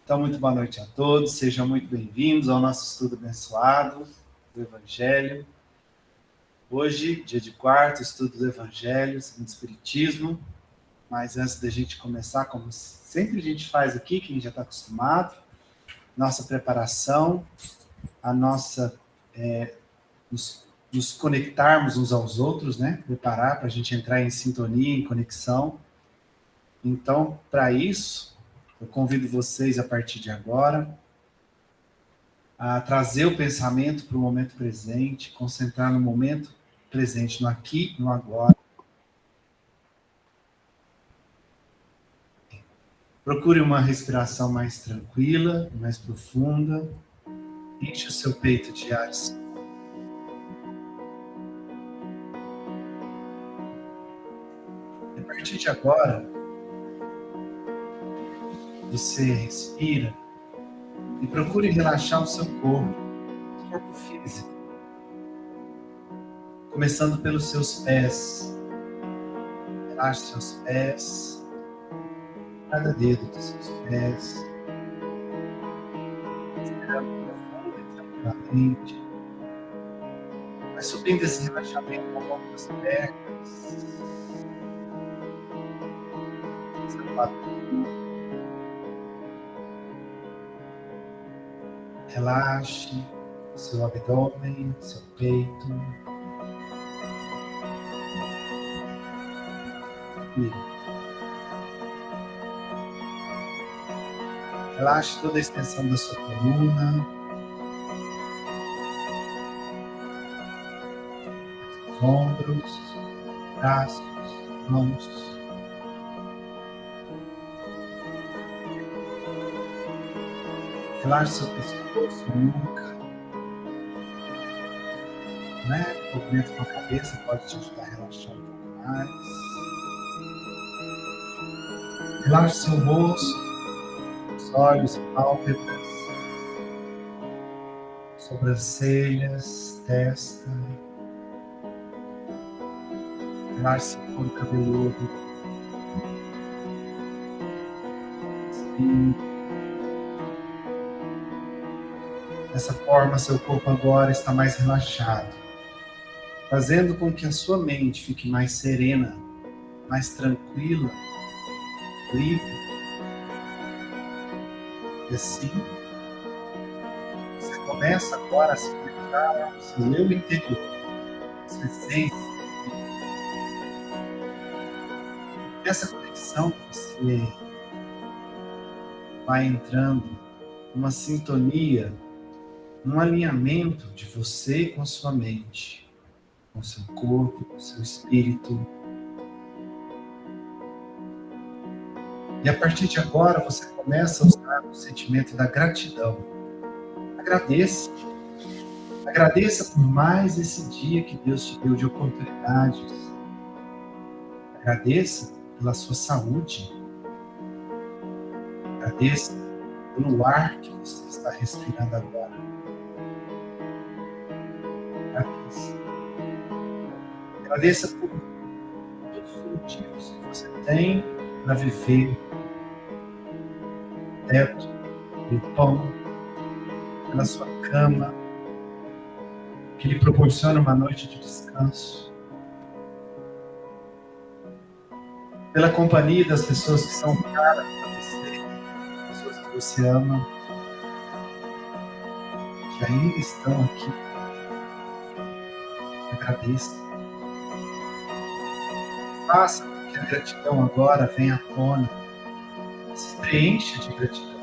Então, muito boa noite a todos, sejam muito bem-vindos ao nosso estudo abençoado do Evangelho. Hoje, dia de quarto, estudo do Evangelho, segundo o Espiritismo. Mas antes da gente começar, como sempre a gente faz aqui, que a gente já está acostumado, nossa preparação, a nossa, nos conectarmos uns aos outros, né? Preparar para a gente entrar em sintonia, em conexão. Então, para isso, eu convido vocês, a partir de agora, a trazer o pensamento para o momento presente, concentrar no momento presente, no aqui, no agora. Procure uma respiração mais tranquila, mais profunda. Enche o seu peito de ar. A partir de agora, você respira e procure relaxar o seu corpo físico. Começando pelos seus pés. Relaxe seus pés, cada dedo dos seus pés. Respirando profundo e tranquilamente. Vai subindo esse relaxamento ao longo das pernas. Relaxe seu abdômen, seu peito. Relaxe toda a extensão da sua coluna. Os ombros, braços, mãos. Relaxe seu pescoço, nuca. O movimento com a cabeça pode te ajudar a relaxar um pouco mais. Relaxe seu rosto, os olhos, pálpebras, sobrancelhas, testa. Relaxe seu couro cabeludo. Dessa forma, seu corpo agora está mais relaxado, fazendo com que a sua mente fique mais serena, mais tranquila, livre. E assim, você começa agora a se conectar ao seu eu interior, a sua essência. E essa conexão, você vai entrando numa sintonia, num alinhamento de você com a sua mente, com o seu corpo, com o seu espírito. E a partir de agora, você começa a usar o sentimento da gratidão. Agradeça. Agradeça por mais esse dia que Deus te deu de oportunidades. Agradeça pela sua saúde. Agradeça pelo ar que você está respirando agora. Agradeça. Agradeça por todos os motivos que você tem para viver. Teto, pelo pão, pela sua cama, que lhe proporciona uma noite de descanso. Pela companhia das pessoas que são caras para você, pessoas que você ama, que ainda estão aqui. Agradeça. Faça com que a gratidão agora venha à tona. Se preencha de gratidão.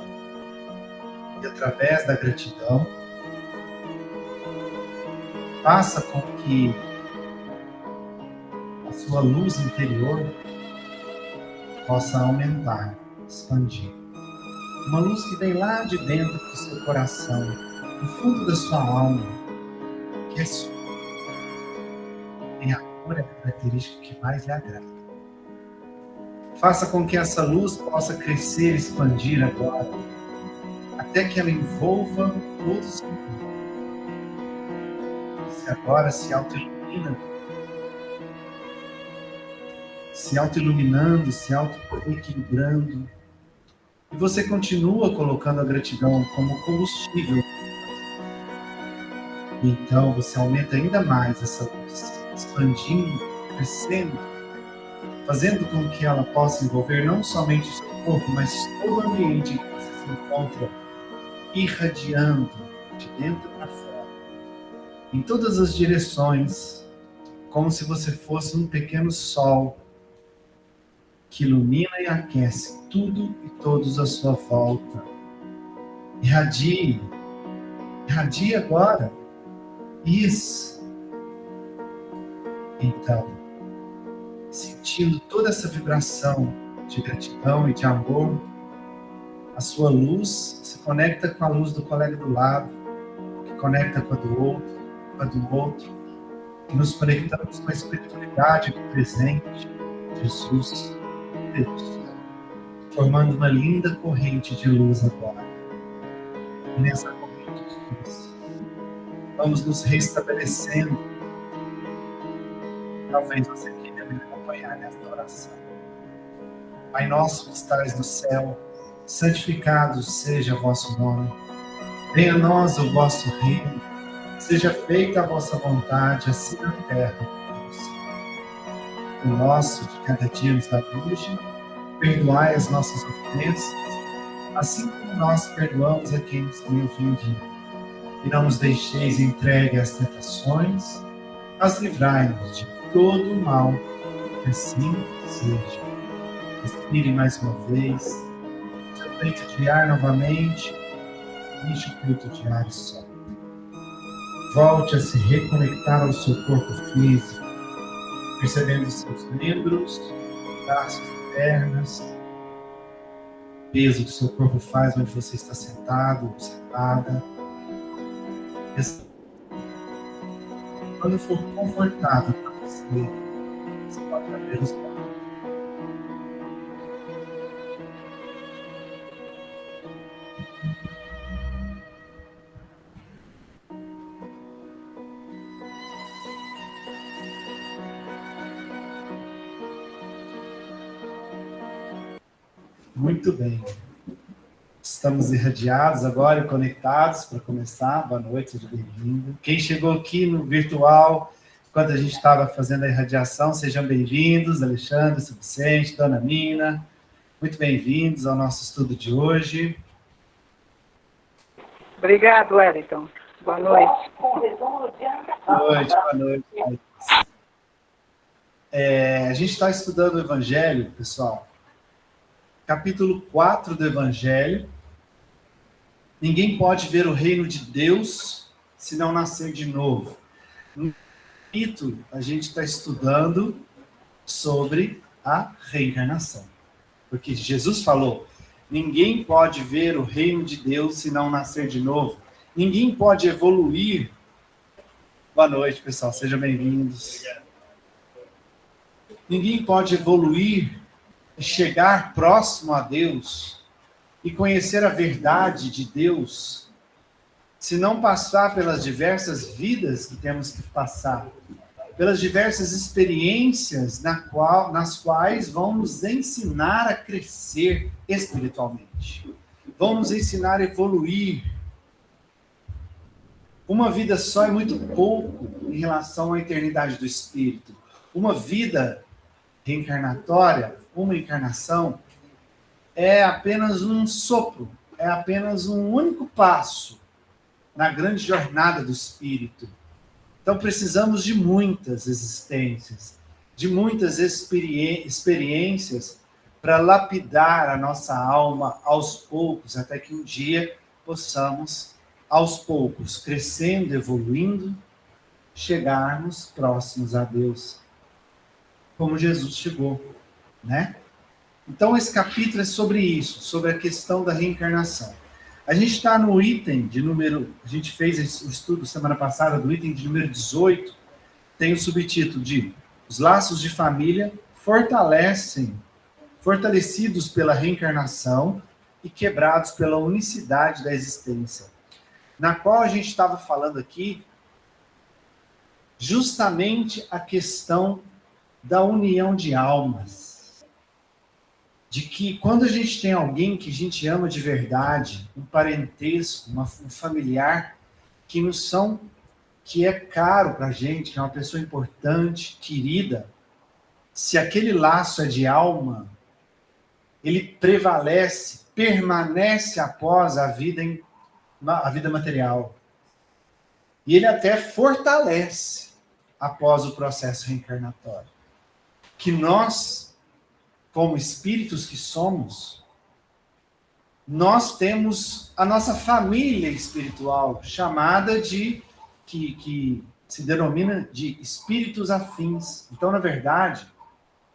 E através da gratidão, faça com que a sua luz interior possa aumentar, expandir. Uma luz que vem lá de dentro do seu coração, do fundo da sua alma, que é sua. Tem a cor e a característica que mais lhe agrada. Faça com que essa luz possa crescer, expandir agora, até que ela envolva todo o seu corpo. Você agora se auto-ilumina, se auto-iluminando, se auto-equilibrando, E você continua colocando a gratidão como combustível. E então você aumenta ainda mais essa luz, expandindo, crescendo, fazendo com que ela possa envolver não somente o seu corpo, mas todo o ambiente em que você se encontra, irradiando de dentro para fora, em todas as direções, como se você fosse um pequeno sol que ilumina e aquece tudo e todos à sua volta. Irradie, irradie agora. Isso. Então, sentindo toda essa vibração de gratidão e de amor, a sua luz se conecta com a luz do colega do lado, que conecta com a do outro, e nos conectamos com a espiritualidade do presente, Jesus, Deus, formando uma linda corrente de luz agora. E nessa corrente de luz, vamos nos restabelecendo. Talvez você queira me acompanhar nessa oração. Pai nosso que estais no céu, santificado seja o vosso nome. Venha a nós o vosso reino. Seja feita a vossa vontade, assim na terra como no céu. O nosso de cada dia nos dá hoje. Perdoai as nossas ofensas, assim como nós perdoamos a quem nos tem ofendido. E não nos deixeis entregue às tentações, mas livrai-nos de todo o mal. Que assim seja. Respire mais uma vez. Seu peito de ar novamente. Enche o peito de ar e solta. Volte a se reconectar ao seu corpo físico, percebendo os seus membros, braços e pernas, o peso que o seu corpo faz onde você está sentado ou sentada. Quando for confortável para você, você pode abrir os olhos. Muito bem. Estamos irradiados agora e conectados para começar. Boa noite, seja bem-vindo. Quem chegou aqui no virtual, enquanto a gente estava fazendo a irradiação, sejam bem-vindos. Alexandre, Vicente, Dona Mina. Muito bem-vindos ao nosso estudo de hoje. Obrigado, Wellington. Boa noite. Boa noite. A gente está estudando o Evangelho, pessoal. Capítulo 4 do Evangelho. Ninguém pode ver o reino de Deus se não nascer de novo. No capítulo, a gente está estudando sobre a reencarnação. Porque Jesus falou, ninguém pode ver o reino de Deus se não nascer de novo. Ninguém pode evoluir. Boa noite, pessoal. Sejam bem-vindos. Ninguém pode evoluir e chegar próximo a Deus e conhecer a verdade de Deus se não passar pelas diversas vidas que temos que passar, pelas diversas experiências nas quais vão nos ensinar a crescer espiritualmente, vão nos ensinar a evoluir. Uma vida só é muito pouco em relação à eternidade do espírito. Uma vida reencarnatória, uma encarnação, é apenas um sopro, é apenas um único passo na grande jornada do espírito. Então precisamos de muitas existências, de muitas experiências para lapidar a nossa alma aos poucos, até que um dia possamos, aos poucos, crescendo, evoluindo, chegarmos próximos a Deus, como Jesus chegou, né? Então, esse capítulo é sobre isso, sobre a questão da reencarnação. A gente está no item de número... A gente fez o estudo semana passada do item de número 18, tem o subtítulo de Os laços de família fortalecidos pela reencarnação e quebrados pela unicidade da existência. Na qual a gente estava falando aqui justamente a questão da união de almas. de que quando a gente tem alguém que a gente ama de verdade, um parentesco, um familiar, que é caro para a gente, que é uma pessoa importante, querida, se aquele laço é de alma, ele prevalece, permanece após a vida material. E ele até fortalece após o processo reencarnatório. Que nós, como espíritos que somos, nós temos a nossa família espiritual, chamada que se denomina de espíritos afins. Então, na verdade,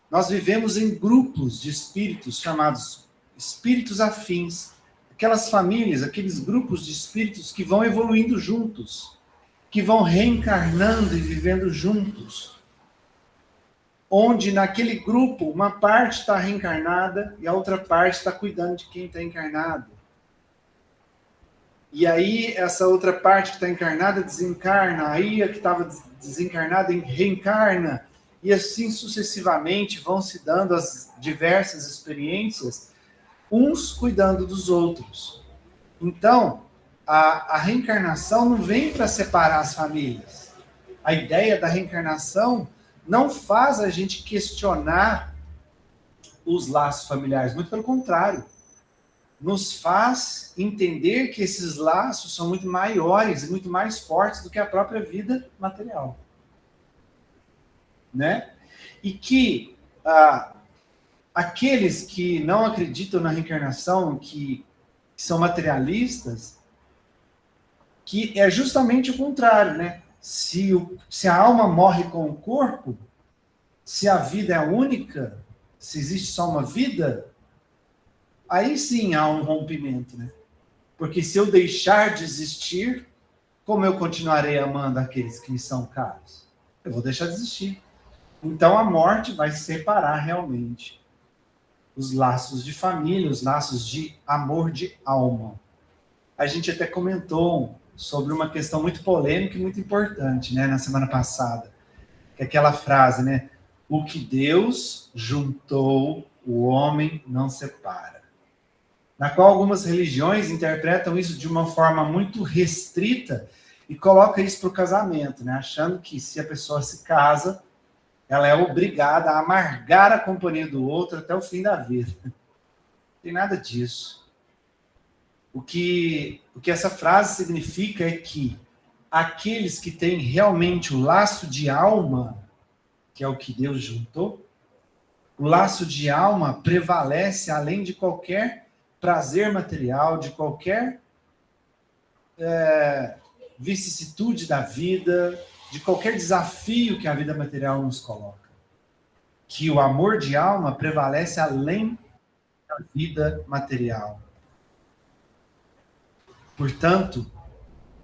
nós vivemos em grupos de espíritos chamados espíritos afins. Aquelas famílias, aqueles grupos de espíritos que vão evoluindo juntos, que vão reencarnando e vivendo juntos. Onde naquele grupo uma parte está reencarnada e a outra parte está cuidando de quem está encarnado. E aí essa outra parte que está encarnada desencarna, aí a que estava desencarnada reencarna, e assim sucessivamente vão se dando as diversas experiências, uns cuidando dos outros. Então, a reencarnação não vem para separar as famílias. A ideia da reencarnação não faz a gente questionar os laços familiares, muito pelo contrário. Nos faz entender que esses laços são muito maiores e muito mais fortes do que a própria vida material. Né? E que aqueles que não acreditam na reencarnação, que são materialistas, que é justamente o contrário, né? Se a alma morre com o corpo, se a vida é única, se existe só uma vida, aí sim há um rompimento, né? Porque se eu deixar de existir, como eu continuarei amando aqueles que me são caros? Eu vou deixar de existir. Então a morte vai separar realmente os laços de família, os laços de amor de alma. A gente até comentou sobre uma questão muito polêmica e muito importante, né, na semana passada, que é aquela frase, né? O que Deus juntou, o homem não separa. Na qual algumas religiões interpretam isso de uma forma muito restrita e colocam isso para o casamento, né? Achando que se a pessoa se casa, ela é obrigada a amargar a companhia do outro até o fim da vida. Não tem nada disso. O que essa frase significa é que aqueles que têm realmente o laço de alma, que é o que Deus juntou, o laço de alma prevalece além de qualquer prazer material, de qualquer vicissitude da vida, de qualquer desafio que a vida material nos coloca. Que o amor de alma prevalece além da vida material. Portanto,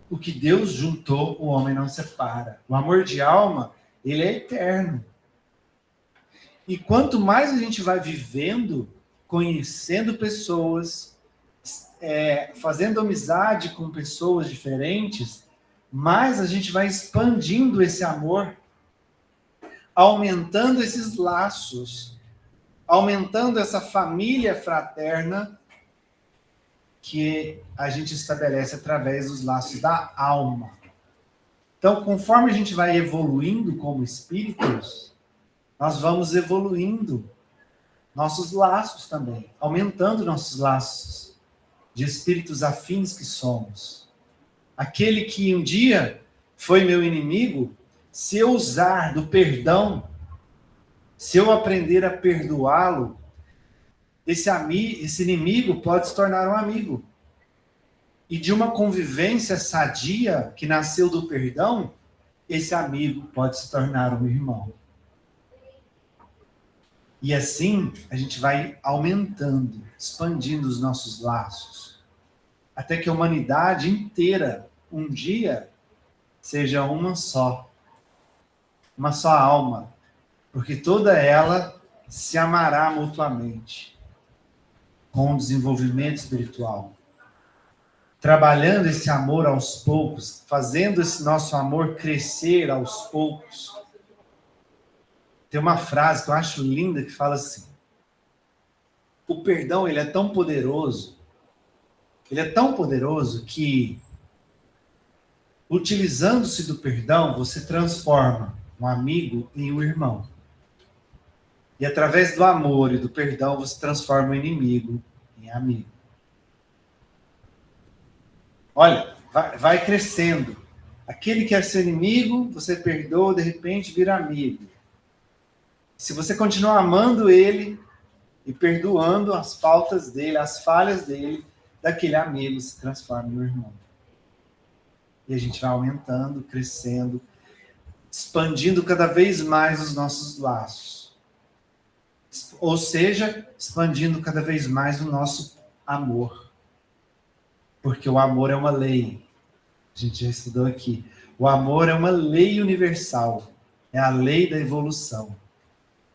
o que Deus juntou, o homem não separa. O amor de alma, ele é eterno. E quanto mais a gente vai vivendo, conhecendo pessoas, fazendo amizade com pessoas diferentes, mais a gente vai expandindo esse amor, aumentando esses laços, aumentando essa família fraterna que a gente estabelece através dos laços da alma. Então, conforme a gente vai evoluindo como espíritos, nós vamos evoluindo nossos laços também, aumentando nossos laços de espíritos afins que somos. Aquele que um dia foi meu inimigo, se eu usar do perdão, se eu aprender a perdoá-lo, esse inimigo pode se tornar um amigo. E de uma convivência sadia que nasceu do perdão, esse amigo pode se tornar um irmão. E assim a gente vai aumentando, expandindo os nossos laços, até que a humanidade inteira, um dia, seja uma só alma, porque toda ela se amará mutuamente, com o desenvolvimento espiritual, trabalhando esse amor aos poucos, fazendo esse nosso amor crescer aos poucos. Tem uma frase que eu acho linda que fala assim: o perdão, ele é tão poderoso, que, utilizando-se do perdão, você transforma um amigo em um irmão. E através do amor e do perdão, você transforma o inimigo em amigo. Olha, vai crescendo. Aquele que é seu inimigo, você perdoa, de repente vira amigo. Se você continuar amando ele e perdoando as faltas dele, as falhas dele, daquele amigo se transforma em um irmão. E a gente vai aumentando, crescendo, expandindo cada vez mais os nossos laços. Ou seja, expandindo cada vez mais o nosso amor. Porque o amor é uma lei. A gente já estudou aqui. O amor é uma lei universal. É a lei da evolução.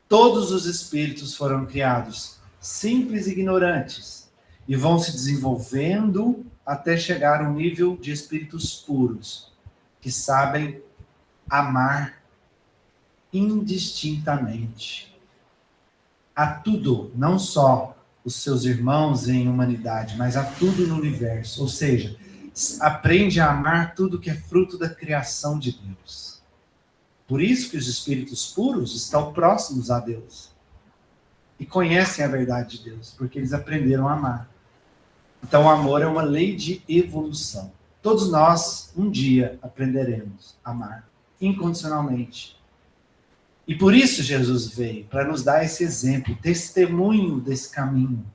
Todos os espíritos foram criados simples e ignorantes e vão se desenvolvendo até chegar a um nível de espíritos puros, que sabem amar indistintamente a tudo, não só os seus irmãos em humanidade, mas a tudo no universo. Ou seja, aprende a amar tudo que é fruto da criação de Deus. Por isso que os espíritos puros estão próximos a Deus e conhecem a verdade de Deus, porque eles aprenderam a amar. Então, o amor é uma lei de evolução. Todos nós, um dia, aprenderemos a amar incondicionalmente. E por isso Jesus veio, para nos dar esse exemplo, testemunho desse caminho,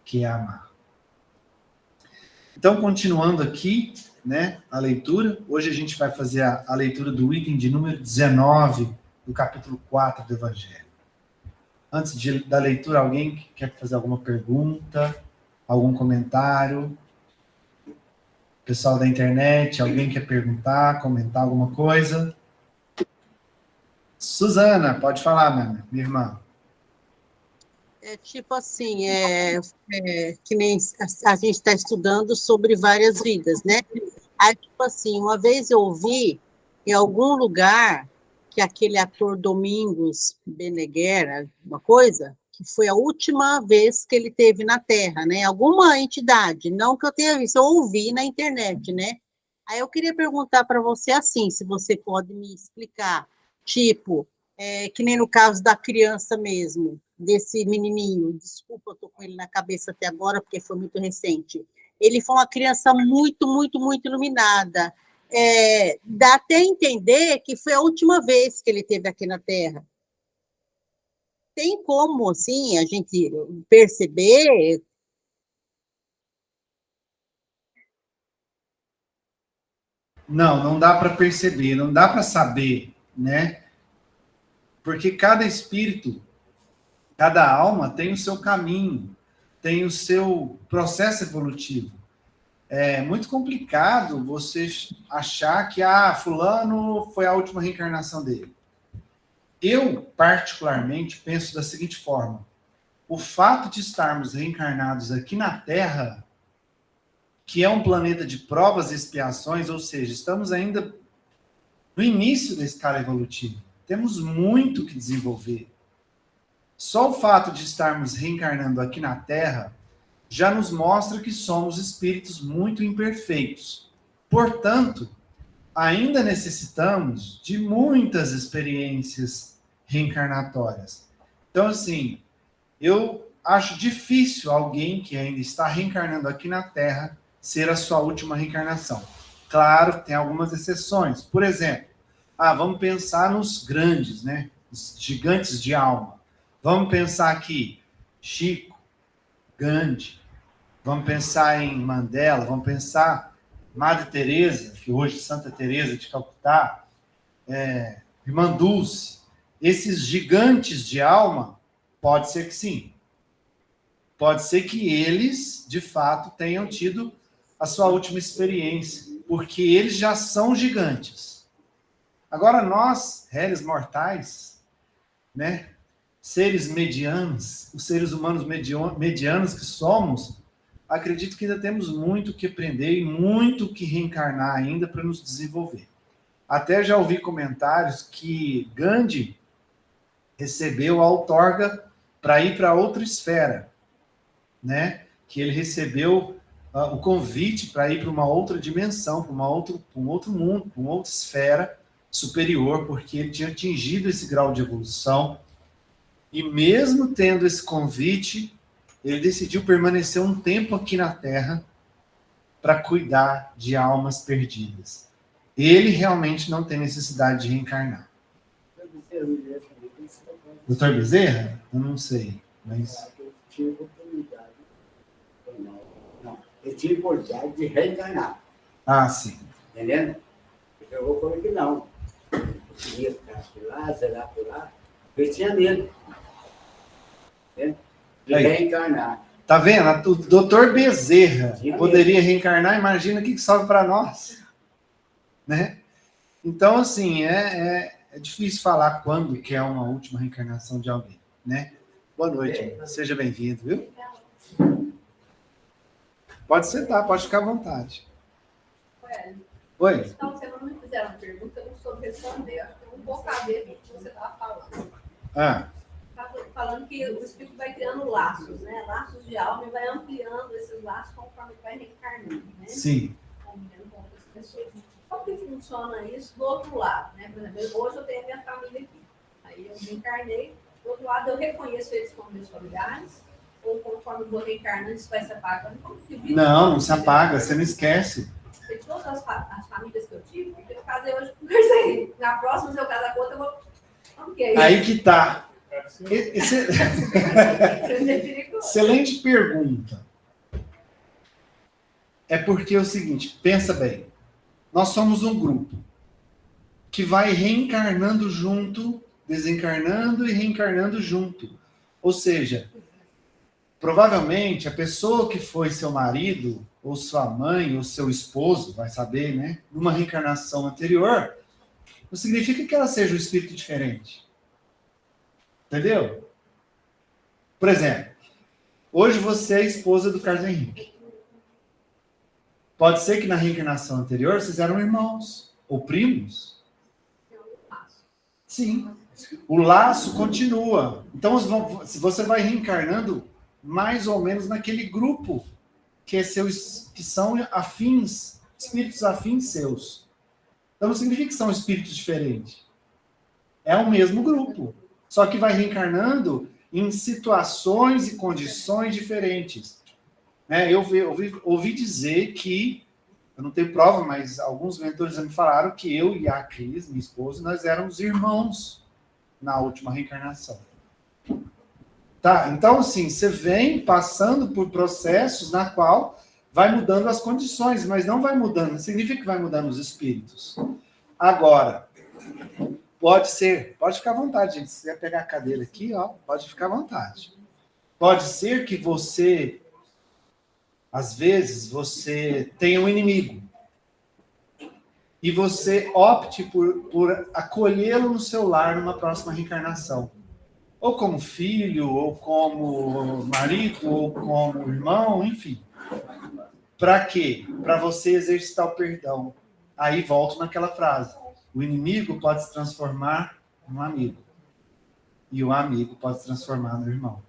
que é amar. Então, continuando aqui, né, a leitura, hoje a gente vai fazer a leitura do item de número 19, do capítulo 4 do Evangelho. Antes da leitura, alguém que quer fazer alguma pergunta, algum comentário? Pessoal da internet, alguém quer perguntar, comentar alguma coisa? Suzana, pode falar, minha irmã. É tipo assim, que nem a gente está estudando sobre várias vidas, né? Aí, tipo assim, uma vez eu ouvi em algum lugar que aquele ator Domingos Beneguer, uma coisa, que foi a última vez que ele teve na Terra, né? Alguma entidade, não que eu tenha visto, eu ouvi na internet, né? Aí eu queria perguntar para você assim, se você pode me explicar, tipo, que nem no caso da criança mesmo, desse menininho, desculpa, eu estou com ele na cabeça até agora, porque foi muito recente. Ele foi uma criança muito, muito, muito iluminada. Dá até a entender que foi a última vez que ele esteve aqui na Terra. Tem como, assim, a gente perceber? Não dá para perceber, não dá para saber, né? Porque cada espírito, cada alma tem o seu caminho, tem o seu processo evolutivo. É muito complicado você achar que fulano foi a última reencarnação dele. Eu, particularmente, penso da seguinte forma: o fato de estarmos reencarnados aqui na Terra, que é um planeta de provas e expiações, ou seja, estamos ainda no início da escala evolutiva. Temos muito que desenvolver. Só o fato de estarmos reencarnando aqui na Terra já nos mostra que somos espíritos muito imperfeitos. Portanto, ainda necessitamos de muitas experiências reencarnatórias. Então, assim, eu acho difícil alguém que ainda está reencarnando aqui na Terra ser a sua última reencarnação. Claro que tem algumas exceções. Por exemplo, vamos pensar nos grandes, né? Os gigantes de alma. Vamos pensar aqui, Chico, Gandhi, vamos pensar em Mandela, vamos pensar Madre Teresa, que hoje é Santa Teresa de Calcutá, Irmã Dulce. Esses gigantes de alma, pode ser que sim. Pode ser que eles, de fato, tenham tido a sua última experiência, porque eles já são gigantes. Agora nós, réis mortais, né, seres medianos, os seres humanos medianos que somos, acredito que ainda temos muito que aprender e muito que reencarnar ainda para nos desenvolver. Até já ouvi comentários que Gandhi recebeu a outorga para ir para outra esfera, né? Que ele recebeu o convite para ir para uma outra dimensão, para um outro mundo, para uma outra esfera superior, porque ele tinha atingido esse grau de evolução. E mesmo tendo esse convite, ele decidiu permanecer um tempo aqui na Terra para cuidar de almas perdidas. Ele realmente não tem necessidade de reencarnar. Doutor Bezerra? Eu não sei, mas... Eu tive oportunidade de reencarnar. Ah, sim. Entendendo? Eu vou falar que não. Eu queria ficar por lá, zerar por lá. Eu tinha medo. Entendeu? De reencarnar. Tá vendo? O doutor Bezerra poderia reencarnar, imagina o que sobra para nós. Né? Então, assim, é difícil falar quando que é uma última reencarnação de alguém, né? Boa noite, seja bem-vindo, viu? Pode sentar, pode ficar à vontade. Oi? Então, você não me fizeram uma pergunta, eu não soube responder. Acho que eu não vou caber o que você estava falando. Estava falando que o espírito vai criando laços, né? Laços de alma e vai ampliando esses laços conforme vai reencarnando, né? Sim. Convivendo com outras pessoas. Como que funciona isso do outro lado, né? Por exemplo, hoje eu tenho a minha família aqui. Aí eu reencarnei. Do outro lado, eu reconheço eles como meus familiares. Ou conforme eu vou reencarnando, isso vai se apagando? Não se apaga, você não esquece. De todas as famílias que eu tive, porque eu casei hoje com o na próxima, se eu casar com outra, eu vou... Okay. Aí que tá. Excelente pergunta. É porque é o seguinte, pensa bem. Nós somos um grupo que vai reencarnando junto, desencarnando e reencarnando junto. Ou seja, provavelmente a pessoa que foi seu marido, ou sua mãe, ou seu esposo, vai saber, né? Numa reencarnação anterior, não significa que ela seja um espírito diferente. Entendeu? Por exemplo, hoje você é a esposa do Carlos Henrique. Pode ser que na reencarnação anterior vocês eram irmãos ou primos. Sim. O laço continua. Então você vai reencarnando mais ou menos naquele grupo que são afins, espíritos afins seus. Então não significa que são espíritos diferentes. É o mesmo grupo. Só que vai reencarnando em situações e condições diferentes. Eu ouvi dizer que, eu não tenho prova, mas alguns mentores me falaram que eu e a Cris, minha esposa, nós éramos irmãos na última reencarnação. Tá? Então, assim, você vem passando por processos na qual vai mudando as condições, mas não vai mudando, não significa que vai mudando os espíritos. Agora, pode ser, pode ficar à vontade, gente. Se você pegar a cadeira aqui, ó, pode ficar à vontade. Pode ser que você, às vezes, você tenha um inimigo e você opte por acolhê-lo no seu lar numa próxima reencarnação. Ou como filho, ou como marido, ou como irmão, enfim. Para quê? Para você exercitar o perdão. Aí volto naquela frase. O inimigo pode se transformar num amigo. E o amigo pode se transformar no irmão.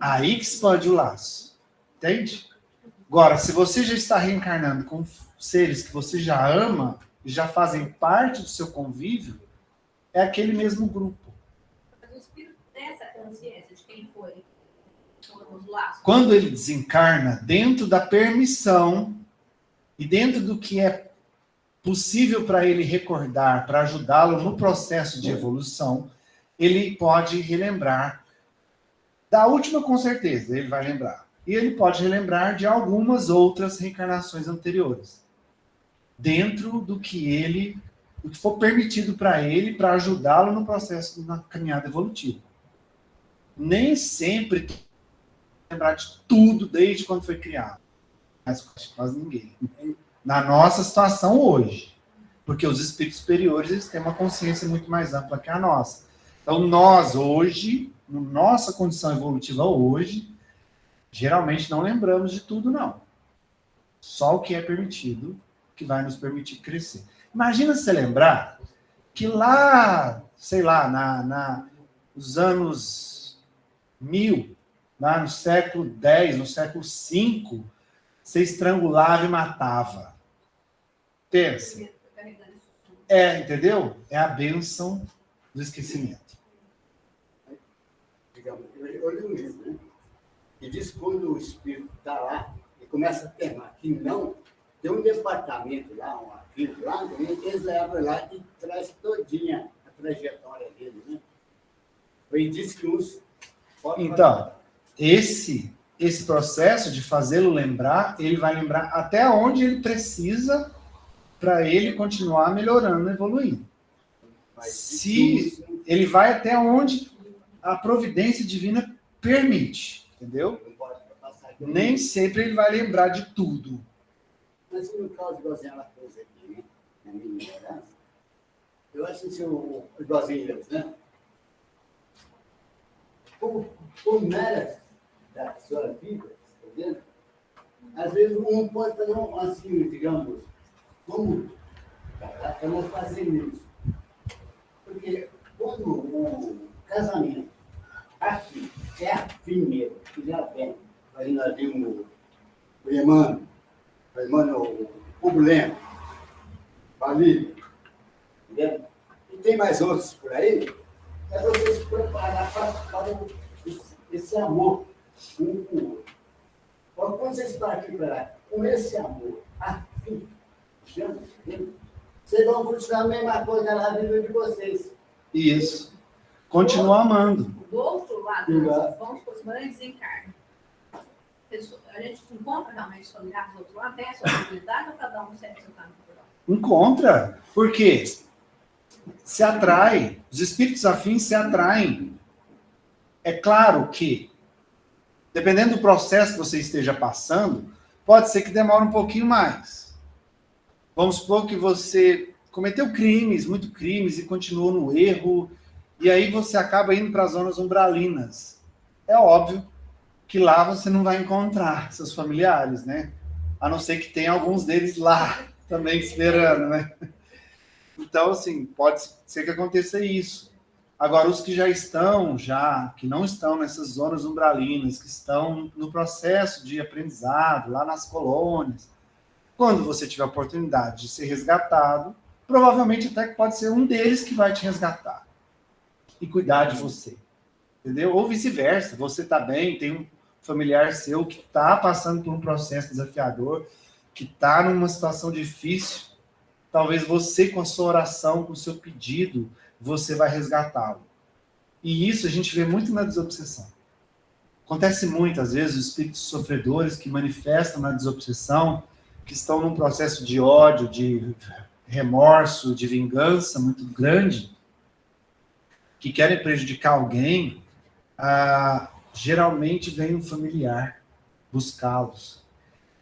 Aí que expande o laço. Entende? Agora, se você já está reencarnando com seres que você já ama, e já fazem parte do seu convívio, é aquele mesmo grupo. Mas o espírito tem essa consciência de quem foi os laços. Quando ele desencarna, dentro da permissão e dentro do que é possível para ele recordar, para ajudá-lo no processo de evolução, ele pode relembrar. Da última, com certeza, ele vai lembrar. E ele pode relembrar de algumas outras reencarnações anteriores. Dentro do que for permitido para ele, para ajudá-lo no processo na caminhada evolutiva. Nem sempre lembrar de tudo desde quando foi criado. Mas quase ninguém. Na nossa situação hoje. Porque os espíritos superiores eles têm uma consciência muito mais ampla que a nossa. Então, nós hoje, na nossa condição evolutiva hoje, geralmente não lembramos de tudo, não. Só o que é permitido, que vai nos permitir crescer. Imagina você lembrar que lá, sei lá, nos anos 1000, lá no século X, no século V, você estrangulava e matava. Pensa. Entendeu? É a bênção do esquecimento. Digamos, eu li um livro, né? E diz que quando o espírito está lá e começa a afirmar que não, tem um departamento lá, um arquivo lá, eles levam lá e traz todinha a trajetória dele, né? Ele diz que uns... Então, esse processo de fazê-lo lembrar, ele vai lembrar até onde ele precisa para ele continuar melhorando, evoluindo. Se ele vai até onde a providência divina permite, entendeu? Nem sempre ele vai lembrar de tudo. Mas no caso igualzinho ela fez aqui, né? Na minha ignorância, eu acho que igualzinho eles, né? Por mera da sua vida, tá vendo? Às vezes um pode fazer assim, digamos, como estamos fazendo isso. Porque quando o casamento aqui é a primeira, que já vem, aí nós vimos o Emmanuel, o Publino, ali, entendeu? E tem mais outros por aí, é você se preparar para esse amor um com o outro. Quando vocês partirem para lá, com esse amor, afim, vocês vão continuar a mesma coisa lá dentro de vocês. Isso. Continua amando. Do outro lado, vamos supor, se a desencarna. A gente encontra realmente familiares do outro lado, tem essa possibilidade ou cada um segue seu caminho? Encontra. Por quê? Se atrai. Os espíritos afins se atraem. É claro que, dependendo do processo que você esteja passando, pode ser que demore um pouquinho mais. Vamos supor que você cometeu crimes, muito crimes, e continuou no erro, e aí você acaba indo para as zonas umbralinas. É óbvio que lá você não vai encontrar seus familiares, né? A não ser que tenha alguns deles lá também esperando, né? Então, assim, pode ser que aconteça isso. Agora, os que já estão, que não estão nessas zonas umbralinas, que estão no processo de aprendizado, lá nas colônias, quando você tiver a oportunidade de ser resgatado, provavelmente até que pode ser um deles que vai te resgatar e cuidar de você. Entendeu? Ou vice-versa. Você está bem, tem um familiar seu que está passando por um processo desafiador, que está numa situação difícil. Talvez você, com a sua oração, com o seu pedido, você vai resgatá-lo. E isso a gente vê muito na desobsessão. Acontece muito, às vezes, os espíritos sofredores que manifestam na desobsessão, que estão num processo de ódio, de remorso, de vingança muito grande, que querem prejudicar alguém, geralmente vem um familiar buscá-los.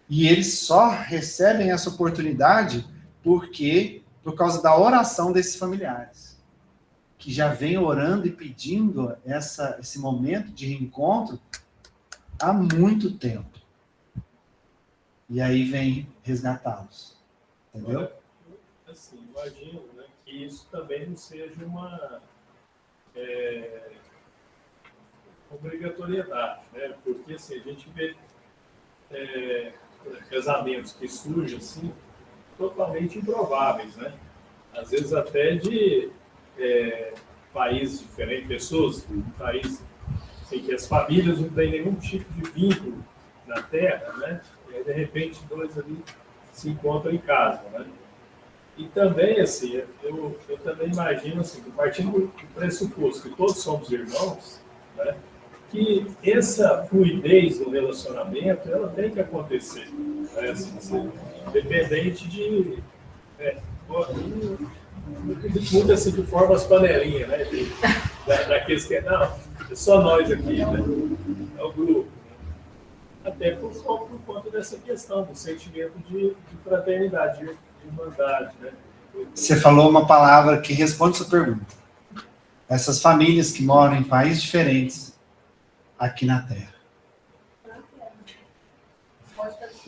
E eles só recebem essa oportunidade por causa da oração desses familiares, que já vem orando e pedindo esse momento de reencontro há muito tempo. E aí vem resgatá-los. Entendeu? Olha, assim, imagino, né, que isso também não seja uma obrigatoriedade, né? Porque assim, a gente vê casamentos que surgem assim, totalmente improváveis, né? Às vezes até de países diferentes, pessoas de países assim, que as famílias não têm nenhum tipo de vínculo na Terra, né? E aí, de repente, dois ali se encontram em casa, né? E também, assim, eu também imagino, assim, partindo do pressuposto que todos somos irmãos, né? Que essa fluidez do relacionamento, ela tem que acontecer, né? Assim, independente de... muito assim, de forma as panelinhas, né? Daqueles que não, é só nós aqui, né? É o grupo. Até por conta dessa questão, do sentimento de fraternidade, de irmandade, né? Você falou uma palavra que responde sua pergunta. Essas famílias que moram em países diferentes aqui na Terra.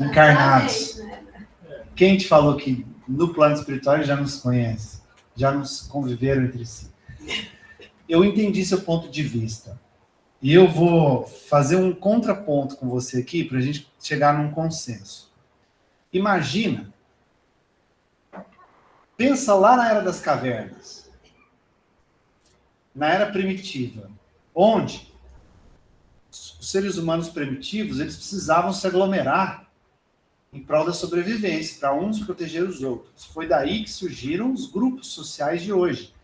Encarnados. Quem te falou que no plano espiritual já nos conhece? Já nos conviveram entre si? Eu entendi seu ponto de vista. E eu vou fazer um contraponto com você aqui para a gente chegar num consenso. Imagina, pensa lá na Era das Cavernas, na Era Primitiva, onde os seres humanos primitivos eles precisavam se aglomerar em prol da sobrevivência, para uns proteger os outros. Foi daí que surgiram os grupos sociais de hoje,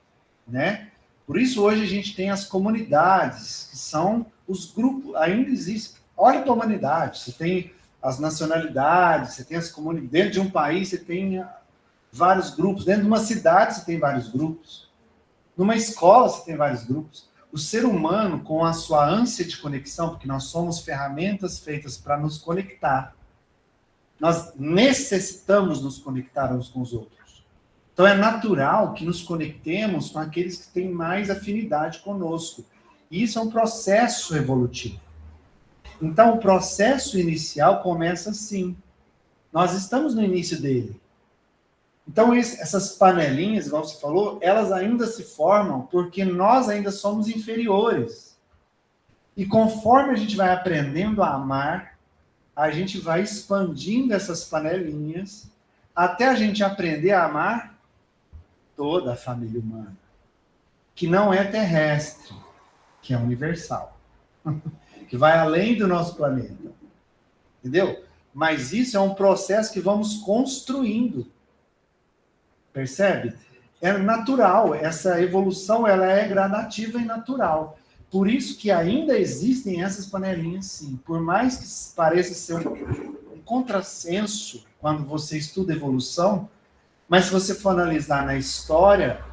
né? Por isso hoje a gente tem as comunidades, que são os grupos, ainda existem. Olha para a humanidade, você tem as nacionalidades, você tem as comunidades, dentro de um país você tem vários grupos, dentro de uma cidade você tem vários grupos, numa escola você tem vários grupos. O ser humano, com a sua ânsia de conexão, porque nós somos ferramentas feitas para nos conectar, nós necessitamos nos conectar uns com os outros. Então é natural que nos conectemos com aqueles que têm mais afinidade conosco. E isso é um processo evolutivo. Então o processo inicial começa assim. Nós estamos no início dele. Então essas panelinhas, igual você falou, elas ainda se formam porque nós ainda somos inferiores. E conforme a gente vai aprendendo a amar, a gente vai expandindo essas panelinhas até a gente aprender a amar toda a família humana, que não é terrestre, que é universal, que vai além do nosso planeta. Entendeu? Mas isso é um processo que vamos construindo. Percebe? É natural, essa evolução ela é gradativa e natural. Por isso que ainda existem essas panelinhas, sim. Por mais que pareça ser um contrassenso quando você estuda evolução, mas se você for analisar na história,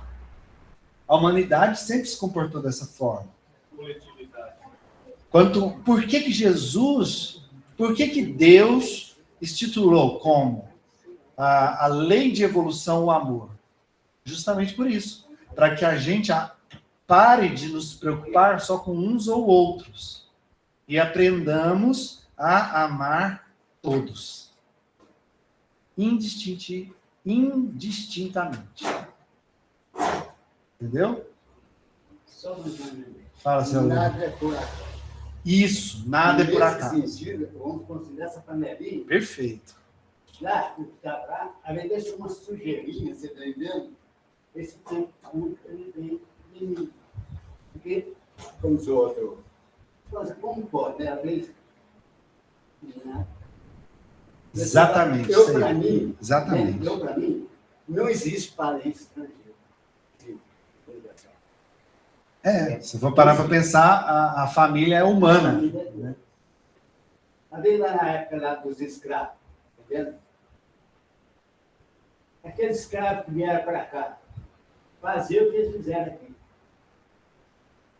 a humanidade sempre se comportou dessa forma. Coletividade. Por que Deus estipulou como a lei de evolução o amor? Justamente por isso. Para que a gente pare de nos preocupar só com uns ou outros e aprendamos a amar todos, indistintamente. Entendeu? Só uma coisa. Fala, seu Nada é por acaso. Isso, nada é por acaso. Nesse sentido, vamos considerar essa panelinha. Perfeito. Lá, o que está lá, a gente deixa uma sujeirinha, você está entendendo? Esse tempo ele tem limite. Porque, como o outro, como pode, né? Às vezes, né? Exatamente. Eu, para mim, exatamente. Né? Para mim, não existe parente estrangeiro. Se for parar para pensar, a família é humana. Né? Às vezes, lá na época lá dos escravos, tá vendo? Aqueles escravos que vieram para cá, faziam o que eles fizeram aqui.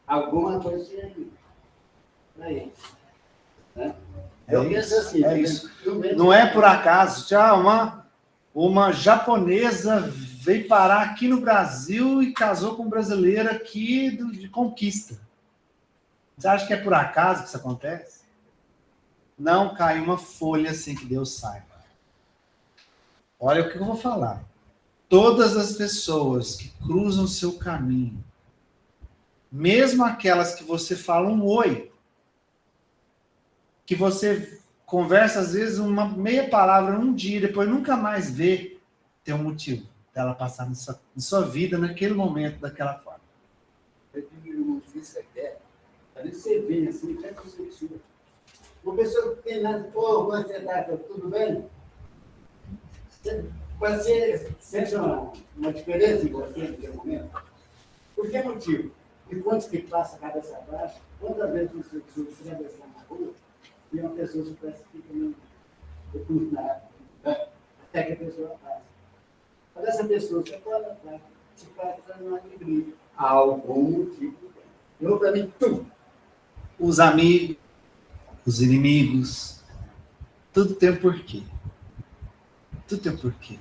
Alguma coisa tinha aqui. Para eles. Né? Eu penso assim. Isso. Não é por acaso. Uma japonesa veio parar aqui no Brasil e casou com um brasileiro aqui de conquista. Você acha que é por acaso que isso acontece? Não cai uma folha sem que Deus saiba. Olha o que eu vou falar. Todas as pessoas que cruzam o seu caminho, mesmo aquelas que você fala um oi, que você conversa às vezes uma meia palavra um dia, depois nunca mais vê, tem um motivo dela passar na sua vida naquele momento, daquela forma. Eu digo uma notícia que às vezes você vê assim, já que você tira. Uma pessoa que tem nada, pô, como você está, tudo bem? Pode ser, seja uma diferença em você naquele momento. Por que motivo? E quantos que passa a cabeça abaixo, quantas vezes você atravessar na rua e uma pessoa se parece que fica no até que a pessoa passa. Mas essa pessoa, você pode atrás, se passa numa alegria. Há algum motivo. Eu, para mim, tudo. Os amigos, os inimigos, tudo tem um porquê. Tudo tem um porquê.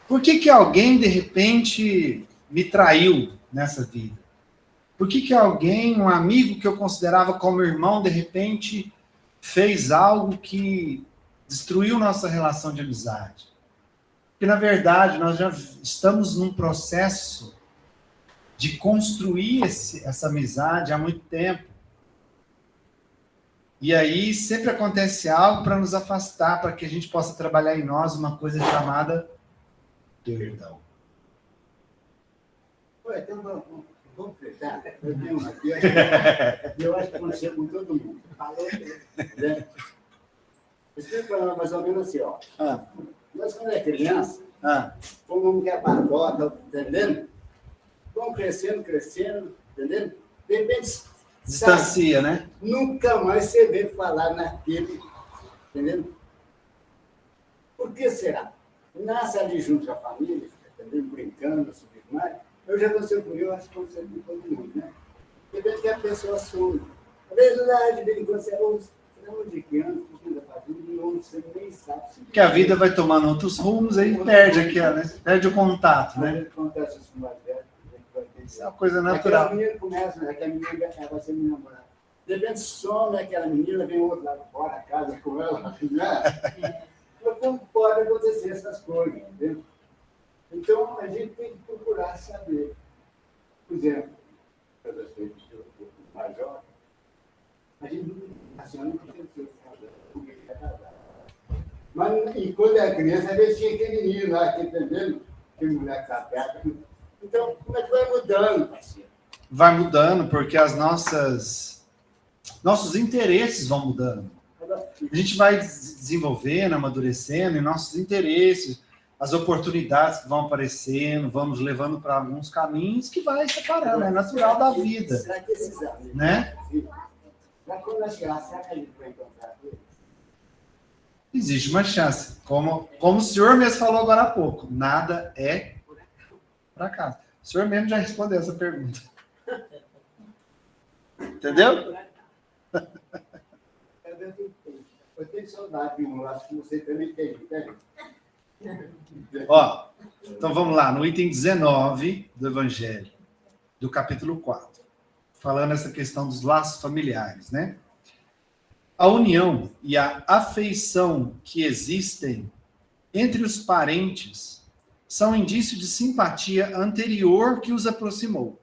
Por que alguém, de repente, me traiu nessa vida? Por que alguém, um amigo que eu considerava como irmão, de repente, fez algo que destruiu nossa relação de amizade? Porque, na verdade, nós já estamos num processo de construir essa amizade há muito tempo. E aí sempre acontece algo para nos afastar, para que a gente possa trabalhar em nós uma coisa chamada perdão. Então, vamos fechar. Eu tenho uma aqui, eu acho que aconteceu com todo mundo. Falou, né? Explica mais ou menos assim, ó. Nós, quando é criança, como que é batota, entendendo? Vão crescendo, entendendo? De repente, Distancia, né? Nunca mais você vê falar naquele, entendendo? Por que será? Nasce ali junto com a família, entendendo? Brincando, subindo mais. Eu já aconteceu comigo, eu acho que aconteceu com todo mundo, né? De repente que a pessoa some. Às vezes lá, de vez em quando, você é de criança, você nem sabe. Porque a vida vai tomando outros rumos, aí perde aquela, né? Perde o contato, né? Acontece isso mais velho. Isso é uma coisa natural. Aquela menina começa, né? Aquela menina vai ser minha namorada. De repente some aquela menina, vem outro lá fora da casa com ela. Né? Como pode acontecer essas coisas, entendeu? Então, a gente tem que procurar saber. Por exemplo, cada vez que eu sou mais jovem, a gente não pensou porque ele é casado. Mas, e quando era criança, às vezes tinha aquele menino lá, entendendo? Que mulher que está perto. Então, como é que vai mudando, parceiro? Vai mudando, porque nossos interesses vão mudando. A gente vai desenvolvendo, amadurecendo, e nossos interesses, as oportunidades que vão aparecendo, vamos levando para alguns caminhos que vai separando, é natural da vida. Será que esses amigos, né? Mas quando nós chegar, será que a gente vai encontrar eles? Existe uma chance. Como o senhor mesmo falou agora há pouco, nada é para cá. O senhor mesmo já respondeu essa pergunta. Entendeu? Eu tenho saudade de um, acho que você também tem. Ó, então vamos lá, no item 19 do Evangelho, do capítulo 4, falando essa questão dos laços familiares, né? A união e a afeição que existem entre os parentes são indício de simpatia anterior que os aproximou.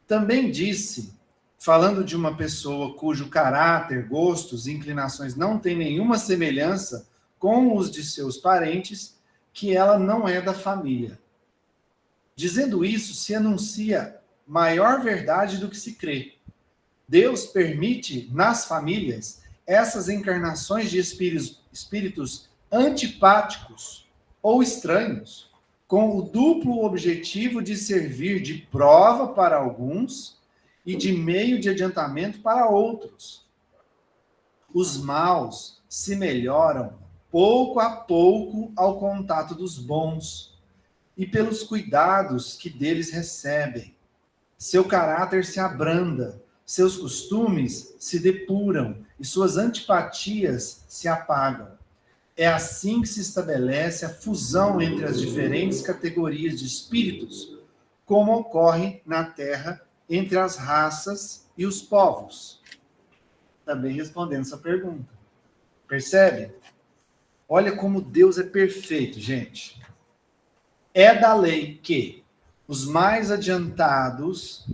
Também disse, falando de uma pessoa cujo caráter, gostos e inclinações não têm nenhuma semelhança com os de seus parentes, que ela não é da família. Dizendo isso, se anuncia maior verdade do que se crê. Deus permite nas famílias essas encarnações de espíritos antipáticos ou estranhos, com o duplo objetivo de servir de prova para alguns e de meio de adiantamento para outros. Os maus se melhoram pouco a pouco ao contato dos bons e pelos cuidados que deles recebem. Seu caráter se abranda, seus costumes se depuram e suas antipatias se apagam. É assim que se estabelece a fusão entre as diferentes categorias de espíritos, como ocorre na Terra entre as raças e os povos. Também respondendo essa pergunta. Percebe? Olha como Deus é perfeito, gente. É da lei que os mais adiantados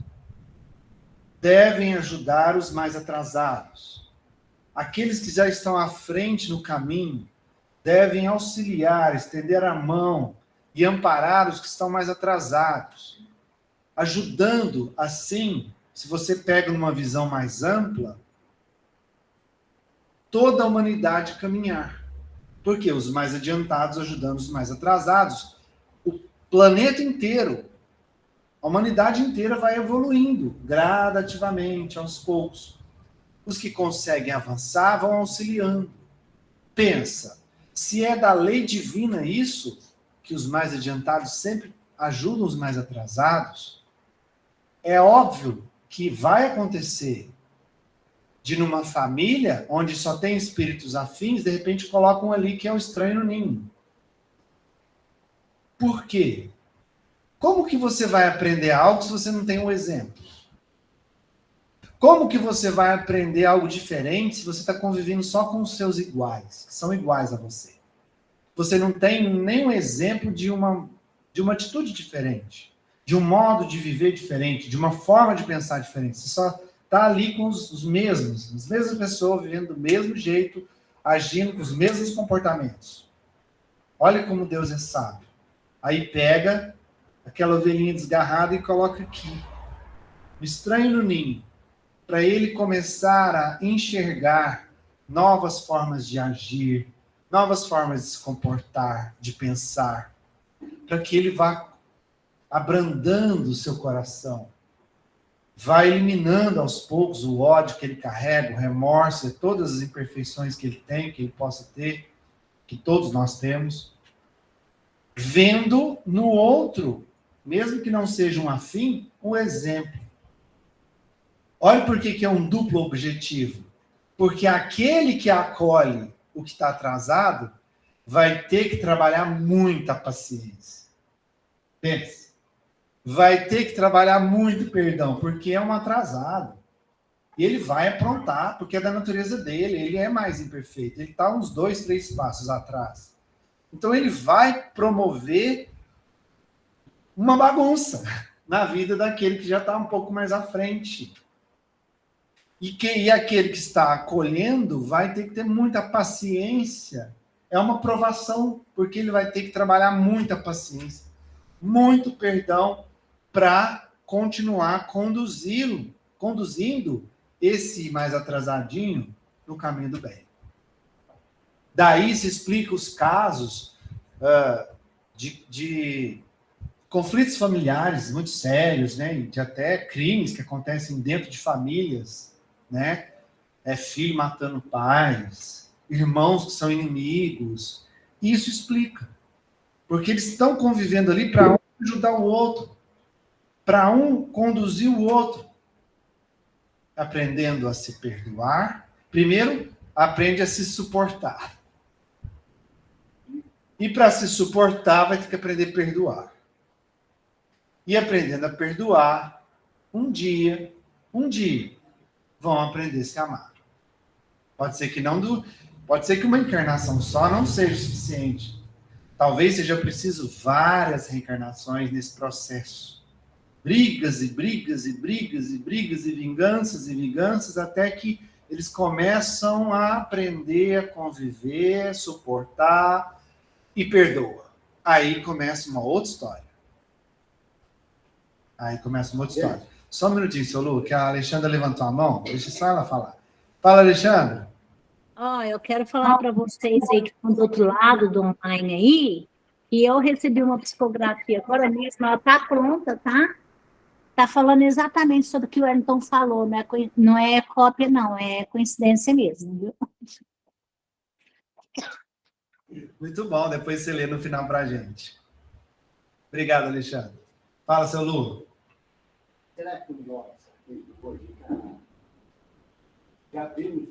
devem ajudar os mais atrasados. Aqueles que já estão à frente no caminho devem auxiliar, estender a mão e amparar os que estão mais atrasados, ajudando assim, se você pega numa visão mais ampla, toda a humanidade a caminhar. Porque os mais adiantados ajudando os mais atrasados, o planeta inteiro, a humanidade inteira vai evoluindo gradativamente, aos poucos. Os que conseguem avançar vão auxiliando. Pensa, se é da lei divina isso, que os mais adiantados sempre ajudam os mais atrasados, é óbvio que vai acontecer de numa família onde só tem espíritos afins, de repente colocam ali que é um estranho no ninho. Por quê? Como que você vai aprender algo se você não tem um exemplo? Como que você vai aprender algo diferente se você está convivendo só com os seus iguais, que são iguais a você? Você não tem nenhum exemplo de uma atitude diferente, de um modo de viver diferente, de uma forma de pensar diferente. Você só está ali com os mesmos, as mesmas pessoas vivendo do mesmo jeito, agindo com os mesmos comportamentos. Olha como Deus é sábio. Aí pega aquela ovelhinha desgarrada e coloca aqui, o estranho no ninho, para ele começar a enxergar novas formas de agir, novas formas de se comportar, de pensar, para que ele vá abrandando o seu coração, vá eliminando aos poucos o ódio que ele carrega, o remorso, todas as imperfeições que ele tem, que ele possa ter, que todos nós temos, vendo no outro, mesmo que não seja um afim, um exemplo. Olha por que é um duplo objetivo. Porque aquele que acolhe o que está atrasado vai ter que trabalhar muita paciência. Pense. Vai ter que trabalhar muito perdão, porque é um atrasado. E ele vai aprontar, porque é da natureza dele, ele é mais imperfeito. Ele está uns 2, 3 passos atrás. Então ele vai promover uma bagunça na vida daquele que já está um pouco mais à frente. E aquele que está acolhendo vai ter que ter muita paciência. É uma provação, porque ele vai ter que trabalhar muita paciência, muito perdão, para continuar conduzindo esse mais atrasadinho no caminho do bem. Daí se explica os casos de conflitos familiares muito sérios, né? De até crimes que acontecem dentro de famílias, né? Filho matando pais, irmãos que são inimigos. Isso explica. Porque eles estão convivendo ali para um ajudar o outro, para um conduzir o outro, aprendendo a se perdoar. Primeiro, aprende a se suportar. E para se suportar, vai ter que aprender a perdoar. E aprendendo a perdoar, um dia, vão aprender a se amar. Pode ser que uma encarnação só não seja suficiente. Talvez seja preciso várias reencarnações nesse processo. Brigas e brigas e brigas e brigas e vinganças, até que eles começam a aprender a conviver, suportar e perdoa. Aí começa uma outra história. Só um minutinho, seu Lu, que a Alexandra levantou a mão. Deixa só ela falar. Fala, Alexandra. Eu quero falar para vocês aí que estão do outro lado do online aí, que eu recebi uma psicografia agora mesmo, ela está pronta, tá? Está falando exatamente sobre o que o Wellington falou, não é cópia, não, é coincidência mesmo, viu? Muito bom, depois você lê no final para a gente. Obrigado, Alexandre. Fala, seu Lu. Será que nós, hoje, já vimos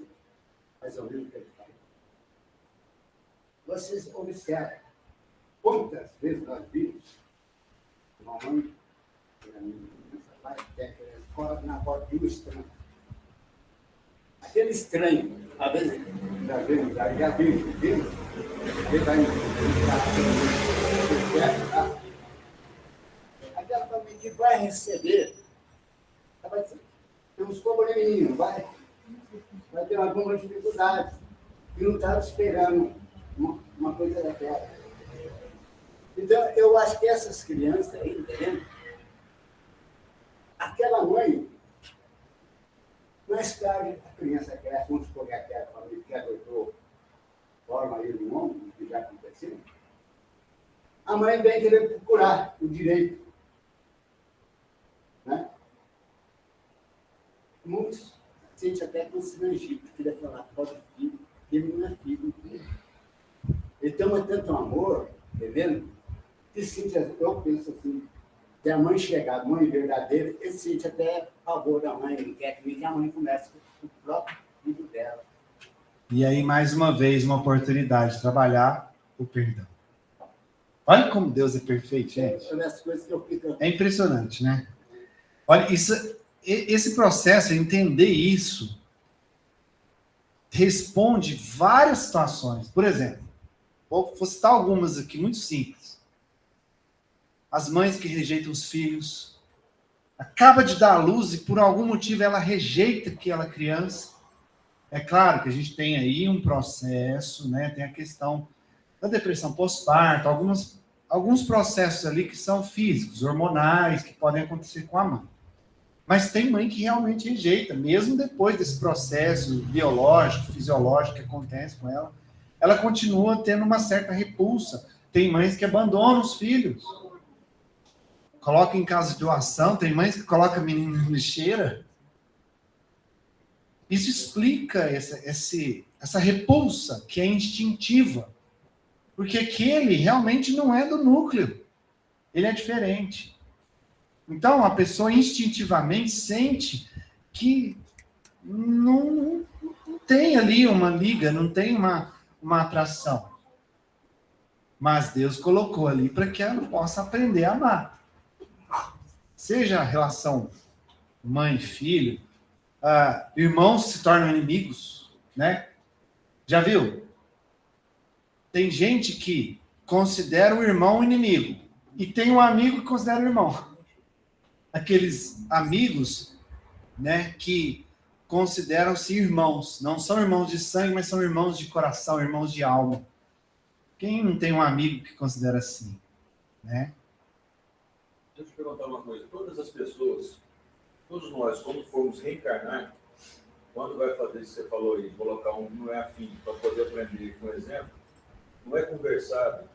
mais ou menos o que ele faz? Vocês observam quantas vezes nós vimos uma mãe na porta de um estranho. Aquele estranho, às vezes, já vimos, ele vai aquela família que vai receber, vai ter uns probleminhos, vai ter algumas dificuldades, e não estava esperando uma coisa daquela. Então, eu acho que essas crianças aí, entendendo? Aquela mãe, mais tarde, a criança cresce, vamos supor que aquela família que adotou, forma aí no mundo, que já aconteceu, a mãe vem querer procurar o direito. Né? Muitos sentem até constrangido, porque ele vai falar, pode filho, ele não é filho. Ele toma tanto amor, entendendo? Que sente, eu penso assim, se a mãe chegar, a mãe verdadeira, ele sente até favor da mãe, ele quer que a mãe comece com o próprio filho dela. E aí, mais uma vez, uma oportunidade de trabalhar o perdão. Olha como Deus é perfeito, gente. É impressionante, né? Olha, esse processo, entender isso, responde várias situações. Por exemplo, vou citar algumas aqui, muito simples. As mães que rejeitam os filhos, acaba de dar à luz e por algum motivo ela rejeita aquela criança. É claro que a gente tem aí um processo, né? Tem a questão da depressão pós-parto, alguns processos ali que são físicos, hormonais, que podem acontecer com a mãe. Mas tem mãe que realmente rejeita, mesmo depois desse processo biológico, fisiológico que acontece com ela, ela continua tendo uma certa repulsa. Tem mães que abandonam os filhos, colocam em casa de doação, tem mães que colocam a menina na lixeira. Isso explica essa repulsa que é instintiva, porque aquele realmente não é do núcleo, ele é diferente. Então, a pessoa instintivamente sente que não tem ali uma liga, não tem uma atração. Mas Deus colocou ali para que ela possa aprender a amar. Seja a relação mãe-filho, irmãos se tornam inimigos, né? Já viu? Tem gente que considera o irmão inimigo e tem um amigo que considera o irmão. Aqueles amigos, né, que consideram-se irmãos. Não são irmãos de sangue, mas são irmãos de coração, irmãos de alma. Quem não tem um amigo que considera assim, né? Deixa eu te perguntar uma coisa. Todas as pessoas, todos nós, quando formos reencarnar, quando vai fazer isso que você falou aí, colocar um não é afim para poder aprender, por exemplo, não é conversado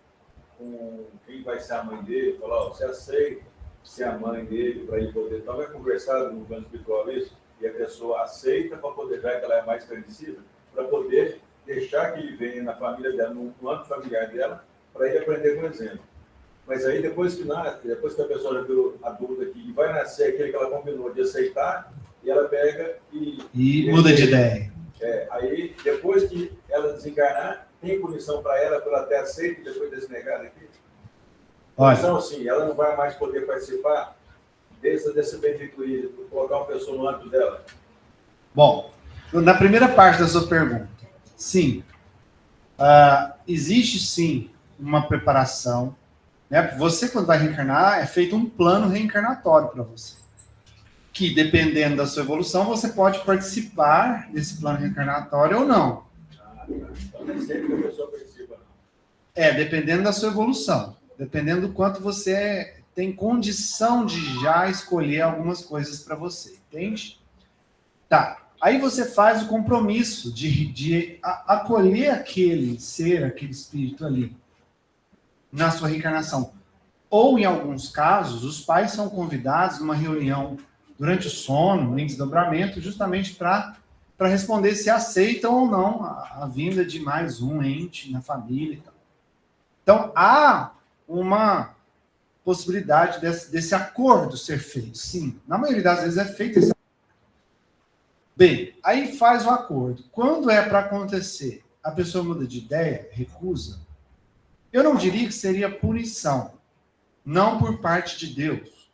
com quem vai ser a mãe dele, falar, você aceita ser a mãe dele para ele poder. Então, é conversado no plano espiritual isso, e a pessoa aceita para poder, já que ela é mais conhecida, para poder deixar que ele venha na família dela, no âmbito familiar dela, para ele aprender com exemplo. Mas aí, depois que nasce, depois que a pessoa já virou adulta aqui, e vai nascer aquele que ela combinou de aceitar, e ela pega e muda de ideia. Aí, depois que ela desencarnar, tem punição para ela, por ela ter aceito e depois desnegado aqui? Então, assim, ela não vai mais poder participar desse benfeitoria, colocar uma pessoa no âmbito dela? Bom, na primeira parte da sua pergunta, sim. Existe, sim, uma preparação. Né? Você, quando vai reencarnar, é feito um plano reencarnatório para você. Que, dependendo da sua evolução, você pode participar desse plano reencarnatório ou não. Então, nem sempre que a pessoa participa, não. Dependendo da sua evolução. Dependendo do quanto você tem condição de já escolher algumas coisas para você, entende? Tá. Aí você faz o compromisso de acolher aquele ser, aquele espírito ali, na sua reencarnação. Ou, em alguns casos, os pais são convidados numa reunião durante o sono, em desdobramento, justamente para responder se aceitam ou não a vinda de mais um ente na família e tal. Então, há uma possibilidade desse acordo ser feito. Sim, na maioria das vezes é feito esse acordo. Bem, aí faz o acordo. Quando é para acontecer, a pessoa muda de ideia, recusa, eu não diria que seria punição, não por parte de Deus,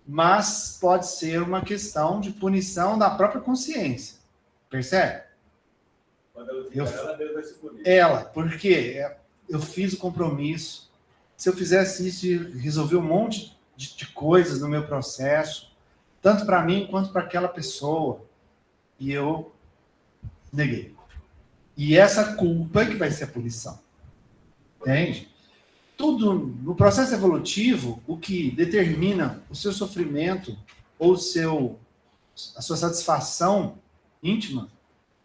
mas pode ser uma questão de punição da própria consciência. Percebe? Quando ela desencarnar, Deus vai se punir. Porque eu fiz o compromisso. Se eu fizesse isso e resolver um monte de coisas no meu processo, tanto para mim quanto para aquela pessoa, e eu neguei. E essa culpa é que vai ser a punição. Entende? Tudo no processo evolutivo, o que determina o seu sofrimento ou a sua satisfação íntima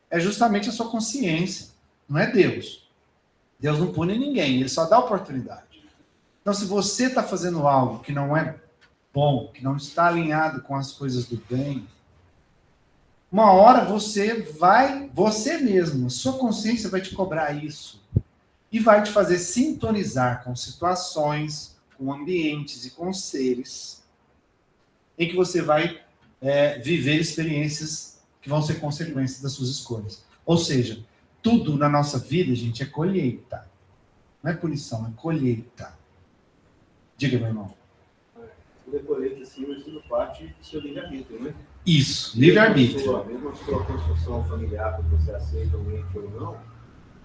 é justamente a sua consciência, não é Deus. Deus não pune ninguém, ele só dá oportunidade. Então, se você está fazendo algo que não é bom, que não está alinhado com as coisas do bem, uma hora você mesmo, a sua consciência vai te cobrar isso. E vai te fazer sintonizar com situações, com ambientes e com seres em que você vai viver experiências que vão ser consequências das suas escolhas. Ou seja, tudo na nossa vida, gente, é colheita. Não é punição, é colheita. Diga, meu irmão. Tudo é colheita, sim, mas tudo parte do seu livre-arbítrio, né? Isso, livre-arbítrio. Mesmo a sua construção familiar, que você aceita um ente ou não,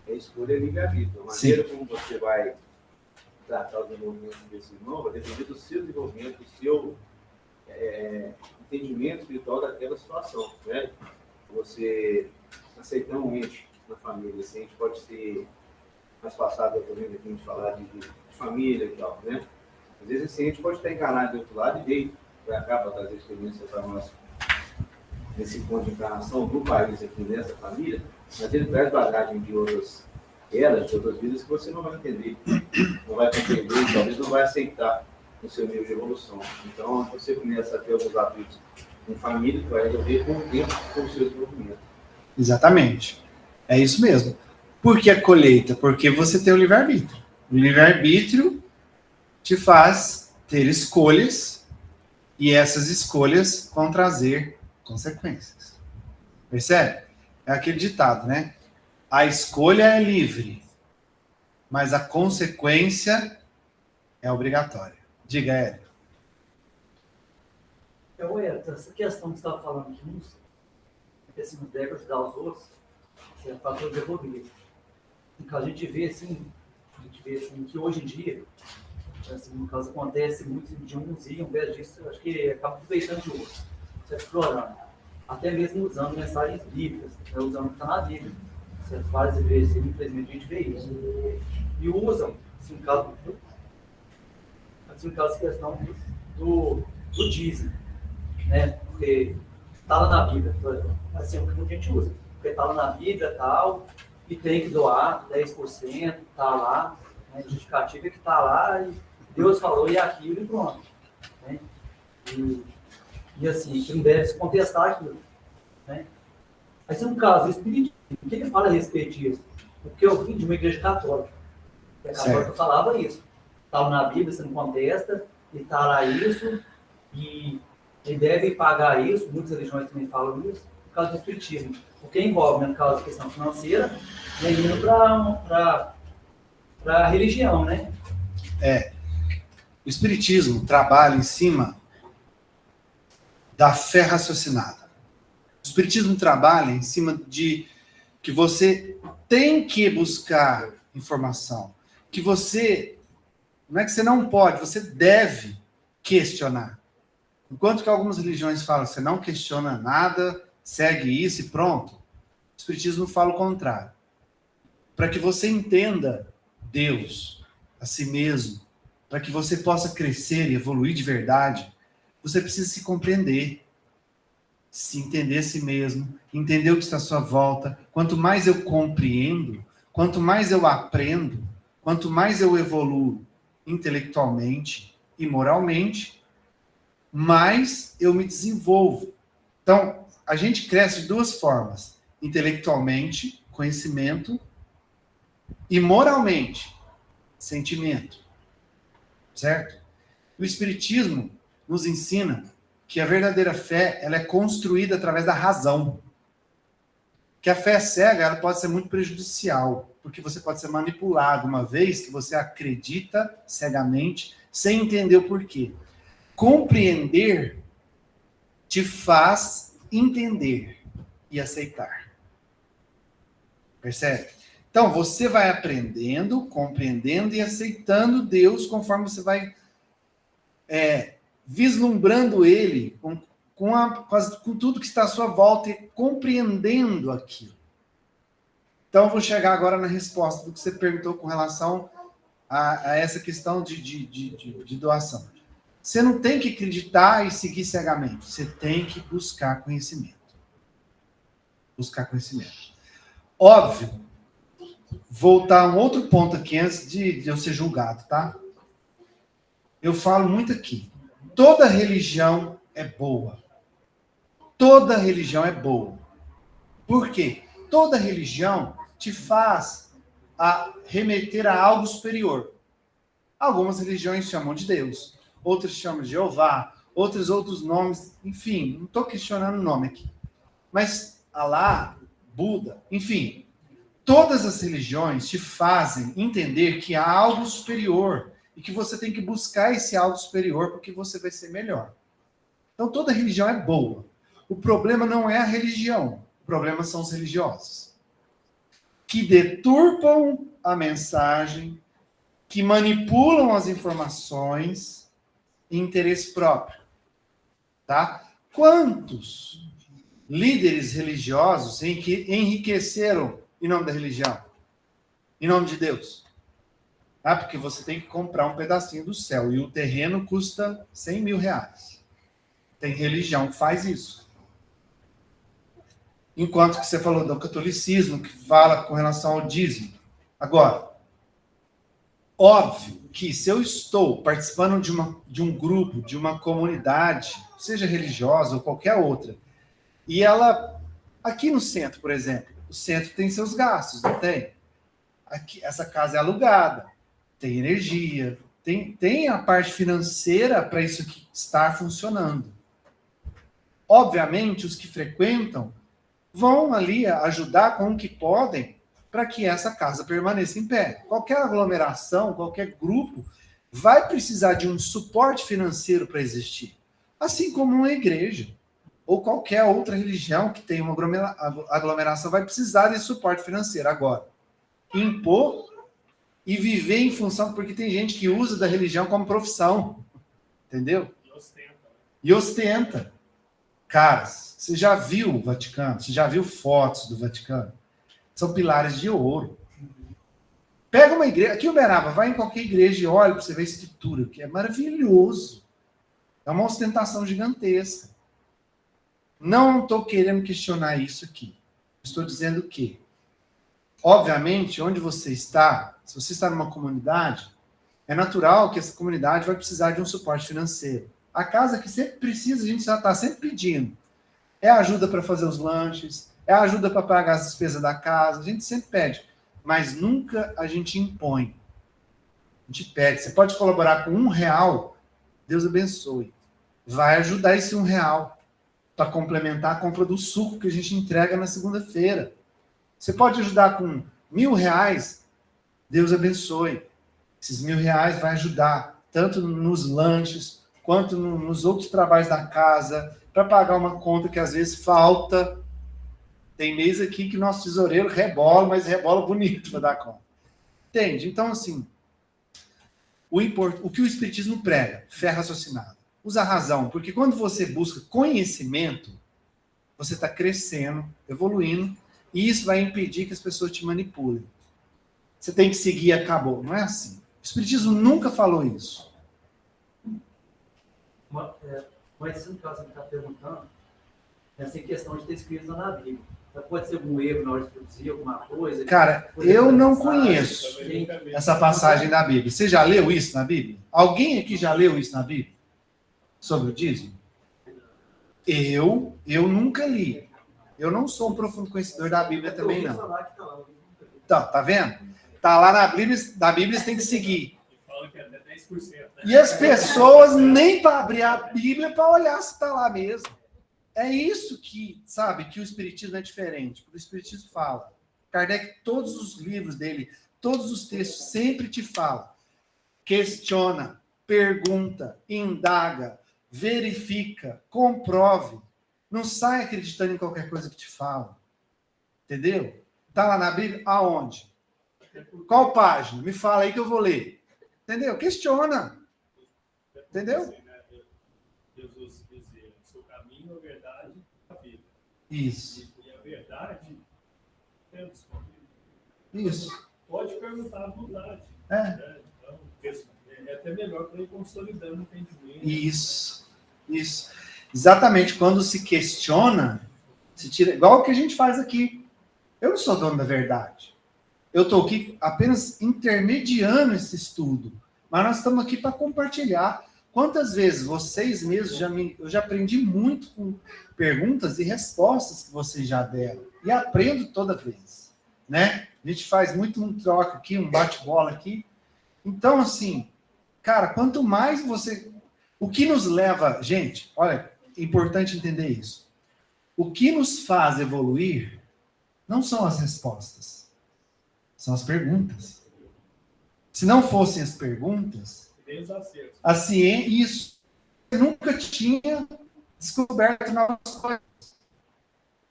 é escolha livre-arbítrio. A maneira como você vai tratar o desenvolvimento desse irmão vai depender do seu desenvolvimento, do seu entendimento espiritual daquela situação, né? Você aceitar um ente na família, esse ente pode ser mais passado, eu estou vendo aqui a gente falar de família e tal, né? Às vezes esse ente pode estar encarnado do outro lado e veio para cá para trazer experiência para nós nesse ponto de encarnação do país aqui nessa família, mas ele traz bagagem de outras eras, de outras vidas que você não vai entender, não vai compreender e talvez não vai aceitar no seu nível de evolução. Então, você começa a ter alguns atritos em família que vai resolver com o tempo, com o seu desenvolvimento. Exatamente. É isso mesmo. Por que a colheita? Porque você tem o livre-arbítrio. O livre-arbítrio te faz ter escolhas e essas escolhas vão trazer consequências. Percebe? É aquele ditado, né? A escolha é livre, mas a consequência é obrigatória. Diga, Hélio. Essa questão que você estava falando que uns devem ajudar os outros, é para todos evoluir. Então, a gente vê assim que hoje em dia, assim, no caso, acontece muito de uns e, ao invés disso, eu acho que acaba aproveitando de outros, explorando. Até mesmo usando mensagens bíblicas, usando o que está na Bíblia. Várias vezes, infelizmente, a gente vê isso. E usam, assim, no caso, a questão do dízimo, né? Porque está lá na Bíblia, assim, o que muita gente usa. Porque está lá na Bíblia e tal, e tem que doar 10%, está lá, né? A justificativa é que está lá, e Deus falou, e aquilo, e pronto. Né? E assim, que não deve se contestar aquilo. Né? Mas, no caso, o Espiritismo, o que ele fala a respeito disso? Porque eu vim de uma igreja católica. E a católica falava isso. Está na Bíblia, você não contesta, e está lá isso, e ele deve pagar isso, muitas religiões também falam isso, por causa do Espiritismo. Porque envolve, né, no caso da questão financeira, né, indo para a religião, né? O Espiritismo trabalha em cima da fé raciocinada. O Espiritismo trabalha em cima de que você tem que buscar informação, que você, não é que você não pode, você deve questionar. Enquanto que algumas religiões falam, você não questiona nada, segue isso e pronto. O Espiritismo fala o contrário. Para que você entenda Deus, a si mesmo, para que você possa crescer e evoluir de verdade, você precisa se compreender, se entender a si mesmo, entender o que está à sua volta. Quanto mais eu compreendo, quanto mais eu aprendo, quanto mais eu evoluo intelectualmente e moralmente, mais eu me desenvolvo. Então, a gente cresce de duas formas: intelectualmente, conhecimento, e moralmente, sentimento. Certo? O Espiritismo nos ensina que a verdadeira fé, ela é construída através da razão. Que a fé cega, ela pode ser muito prejudicial, porque você pode ser manipulado uma vez que você acredita cegamente, sem entender o porquê. Compreender te faz entender e aceitar. Percebe? Então, você vai aprendendo, compreendendo e aceitando Deus conforme você vai vislumbrando Ele com tudo que está à sua volta e compreendendo aquilo. Então, eu vou chegar agora na resposta do que você perguntou com relação a essa questão de doação. Você não tem que acreditar e seguir cegamente. Você tem que buscar conhecimento. Buscar conhecimento. Óbvio, voltar a um outro ponto aqui antes de eu ser julgado, tá? Eu falo muito aqui. Toda religião é boa. Toda religião é boa. Por quê? Toda religião te faz remeter a algo superior. Algumas religiões chamam de Deus, outras chamam de Jeová, outros nomes, enfim, não estou questionando o nome aqui. Mas Alá, Buda, enfim, todas as religiões te fazem entender que há algo superior e que você tem que buscar esse algo superior porque você vai ser melhor. Então, toda religião é boa. O problema não é a religião, o problema são os religiosos, que deturpam a mensagem, que manipulam as informações em interesse próprio. Tá? Quantos líderes religiosos enriqueceram em nome da religião? Em nome de Deus? Ah, porque você tem que comprar um pedacinho do céu e o terreno custa 100 mil reais. Tem religião que faz isso. Enquanto que você falou do catolicismo, que fala com relação ao dízimo. Agora, óbvio que se eu estou participando de um grupo, de uma comunidade, seja religiosa ou qualquer outra, e ela, aqui no centro, por exemplo, o centro tem seus gastos, não tem? Aqui, essa casa é alugada, tem energia, tem a parte financeira para isso aqui estar funcionando. Obviamente, os que frequentam vão ali ajudar com o que podem para que essa casa permaneça em pé. Qualquer aglomeração, qualquer grupo vai precisar de um suporte financeiro para existir. Assim como uma igreja ou qualquer outra religião que tenha uma aglomeração vai precisar de suporte financeiro. Agora, impor e viver em função, porque tem gente que usa da religião como profissão, entendeu? E ostenta. Caras, você já viu o Vaticano? Você já viu fotos do Vaticano? São pilares de ouro. Pega uma igreja, aqui em Uberaba, vai em qualquer igreja e olha para você ver a estrutura, que é maravilhoso. É uma ostentação gigantesca. Não estou querendo questionar isso aqui. Estou dizendo que, obviamente, onde você está, se você está numa comunidade, é natural que essa comunidade vai precisar de um suporte financeiro. A casa que sempre precisa, a gente já está sempre pedindo. É ajuda para fazer os lanches, é ajuda para pagar as despesas da casa, a gente sempre pede. Mas nunca a gente impõe. A gente pede. Você pode colaborar com R$1, Deus abençoe. Vai ajudar esse R$1 para complementar a compra do suco que a gente entrega na segunda-feira. Você pode ajudar com R$1.000, Deus abençoe. Esses R$1.000 vai ajudar tanto nos lanches, quanto nos outros trabalhos da casa, para pagar uma conta que às vezes falta. Tem mês aqui que nosso tesoureiro rebola, mas rebola bonito para dar conta. Entende? Então, assim, o que o Espiritismo prega? Fé raciocinada. Usa a razão, porque quando você busca conhecimento, você está crescendo, evoluindo, e isso vai impedir que as pessoas te manipulem. Você tem que seguir e acabou. Não é assim. O Espiritismo nunca falou isso. Mas no caso que está perguntando, essa questão de ter escrito na Bíblia. Pode ser algum erro na hora de produzir alguma coisa? Cara, eu não conheço essa passagem da Bíblia. Você já leu isso na Bíblia? Alguém aqui já leu isso na Bíblia? Sobre o dízimo? Eu nunca li. Eu não sou um profundo conhecedor da Bíblia também, não. Então, tá vendo? Tá lá na Bíblia você tem que seguir. E as pessoas nem para abrir a Bíblia para olhar se está lá mesmo. É isso que, sabe, que o Espiritismo é diferente. Porque o Espiritismo fala. Kardec, todos os livros dele, todos os textos, sempre te fala. Questiona, pergunta, indaga, verifica, comprove. Não sai acreditando em qualquer coisa que te fala. Entendeu? Está lá na Bíblia? Aonde? Qual página? Me fala aí que eu vou ler. Entendeu? Questiona. Entendeu? Jesus dizia, seu caminho, a verdade, a vida. Isso. E a verdade é disponível. Isso. Pode perguntar à vontade. É. Então, é até melhor para ir consolidando o entendimento. Isso. Exatamente. Quando se questiona, se tira. Igual o que a gente faz aqui. Eu não sou dono da verdade. Eu estou aqui apenas intermediando esse estudo. Mas nós estamos aqui para compartilhar. Quantas vezes vocês mesmos eu já aprendi muito com perguntas e respostas que vocês já deram. E aprendo toda vez. Né? A gente faz muito um troca aqui, um bate-bola aqui. Então, assim, cara, quanto mais você... O que nos leva... Gente, olha, é importante entender isso. O que nos faz evoluir não são as respostas. São as perguntas. Se não fossem as perguntas... A ciência, isso, nunca tinha descoberto novas coisas.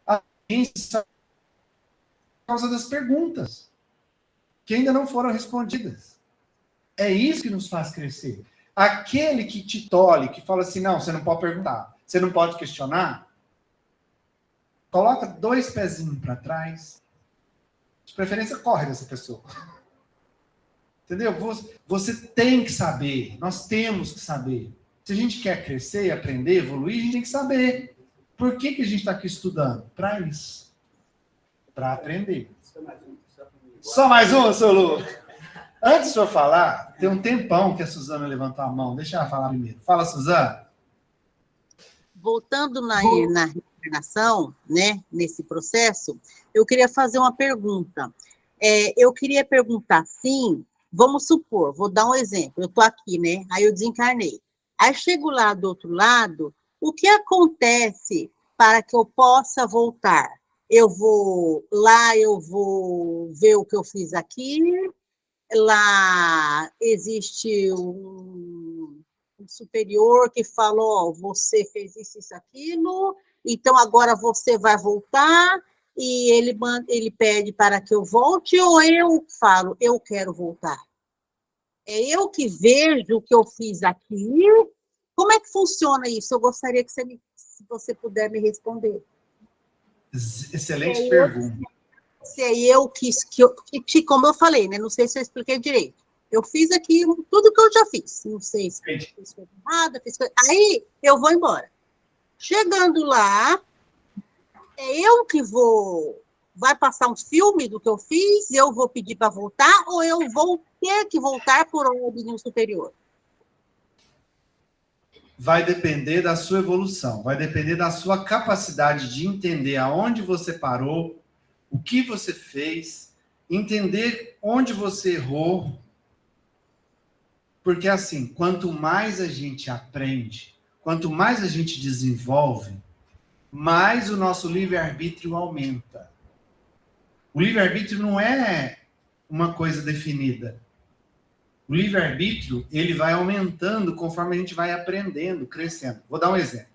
A ciência, por causa das perguntas, que ainda não foram respondidas. É isso que nos faz crescer. Aquele que te tolhe, que fala assim, não, você não pode perguntar. você não pode questionar, coloca 2 pezinhos para trás. De preferência, corre dessa pessoa. Entendeu? Você tem que saber. Nós temos que saber. Se a gente quer crescer, aprender, evoluir, a gente tem que saber. Por que a gente está aqui estudando? Para isso. Para aprender. Só mais um, seu Lu? Antes de eu falar, tem um tempão que a Suzana levantou a mão. Deixa ela falar primeiro. Fala, Suzana. Voltando na reencarnação, né, nesse processo, eu queria fazer uma pergunta. Eu queria perguntar assim, vamos supor, vou dar um exemplo, eu estou aqui, né, aí eu desencarnei. Aí chego lá do outro lado, o que acontece para que eu possa voltar? Eu vou ver o que eu fiz aqui, lá existe um superior que falou, você fez isso, aquilo, então agora você vai voltar, e ele pede para que eu volte, ou eu falo, eu quero voltar? É eu que vejo o que eu fiz aqui? Como é que funciona isso? Eu gostaria que se você puder me responder. Excelente pergunta. Se é eu que, como eu falei, né? Não sei se eu expliquei direito. Eu fiz aqui tudo que eu já fiz. Não sei se fiz coisa errada, aí eu vou embora. Chegando lá, é eu que vai passar um filme do que eu fiz, eu vou pedir para voltar, ou eu vou ter que voltar por ordem superior? Vai depender da sua evolução, vai depender da sua capacidade de entender aonde você parou, o que você fez, entender onde você errou. Porque, assim, quanto mais a gente aprende, quanto mais a gente desenvolve, mais o nosso livre-arbítrio aumenta. O livre-arbítrio não é uma coisa definida. O livre-arbítrio, ele vai aumentando conforme a gente vai aprendendo, crescendo. Vou dar um exemplo.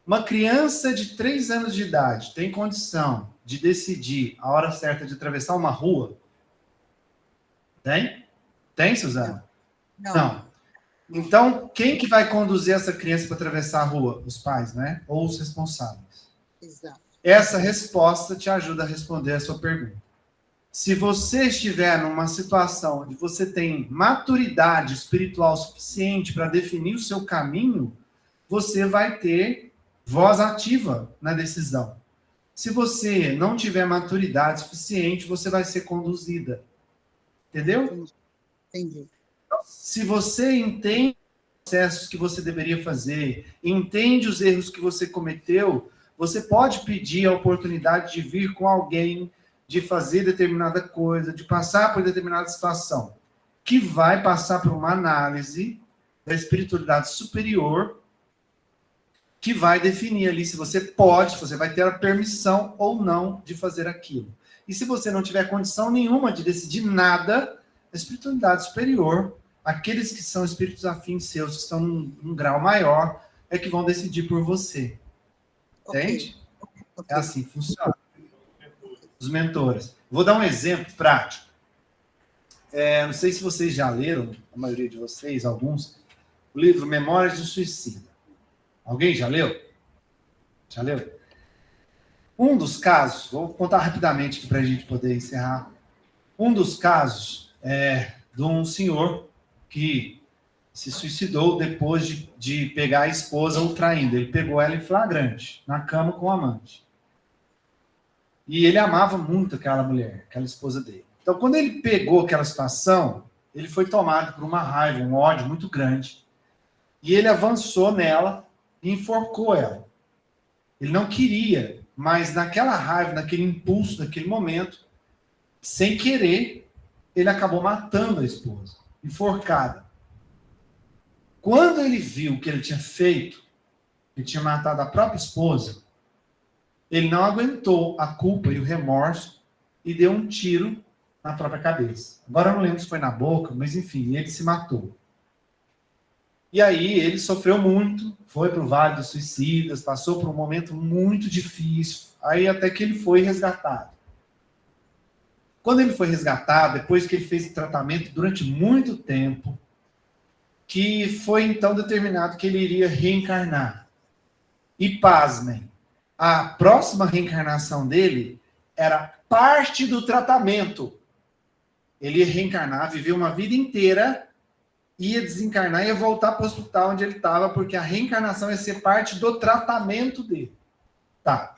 Uma criança de 3 anos de idade tem condição de decidir a hora certa de atravessar uma rua? Tem? Tem, Suzana? Não. Então, quem que vai conduzir essa criança para atravessar a rua? Os pais, né? Ou os responsáveis. Exato. Essa resposta te ajuda a responder a sua pergunta. Se você estiver numa situação onde você tem maturidade espiritual suficiente para definir o seu caminho, você vai ter voz ativa na decisão. Se você não tiver maturidade suficiente, você vai ser conduzida. Entendeu? Entendi. Se você entende os processos que você deveria fazer, entende os erros que você cometeu, você pode pedir a oportunidade de vir com alguém, de fazer determinada coisa, de passar por determinada situação, que vai passar por uma análise da espiritualidade superior, que vai definir ali se você pode, se você vai ter a permissão ou não de fazer aquilo. E se você não tiver condição nenhuma de decidir nada, a espiritualidade superior, aqueles que são espíritos afins seus, que estão num grau maior, é que vão decidir por você. Entende? É assim que funciona. Os mentores. Vou dar um exemplo prático. Não sei se vocês já leram, a maioria de vocês, alguns, o livro Memórias de Suicida. Alguém já leu? Já leu? Um dos casos, vou contar rapidamente aqui para a gente poder encerrar. Um dos casos é de um senhor que se suicidou depois de pegar a esposa o traindo. Ele pegou ela em flagrante, na cama com o amante. E ele amava muito aquela mulher, aquela esposa dele. Então, quando ele pegou aquela situação, ele foi tomado por uma raiva, um ódio muito grande. E ele avançou nela e enforcou ela. Ele não queria, mas naquela raiva, naquele impulso, naquele momento, sem querer, ele acabou matando a esposa, enforcada. Quando ele viu o que ele tinha feito, ele tinha matado a própria esposa, ele não aguentou a culpa e o remorso e deu um tiro na própria cabeça. Agora eu não lembro se foi na boca, mas enfim, ele se matou. E aí ele sofreu muito, foi para o Vale dos Suicidas, passou por um momento muito difícil, aí até que ele foi resgatado. Quando ele foi resgatado, depois que ele fez tratamento durante muito tempo, que foi então determinado que ele iria reencarnar. E pasmem, a próxima reencarnação dele era parte do tratamento. Ele ia reencarnar, viver uma vida inteira, ia desencarnar e ia voltar para o hospital onde ele estava, porque a reencarnação ia ser parte do tratamento dele. Tá.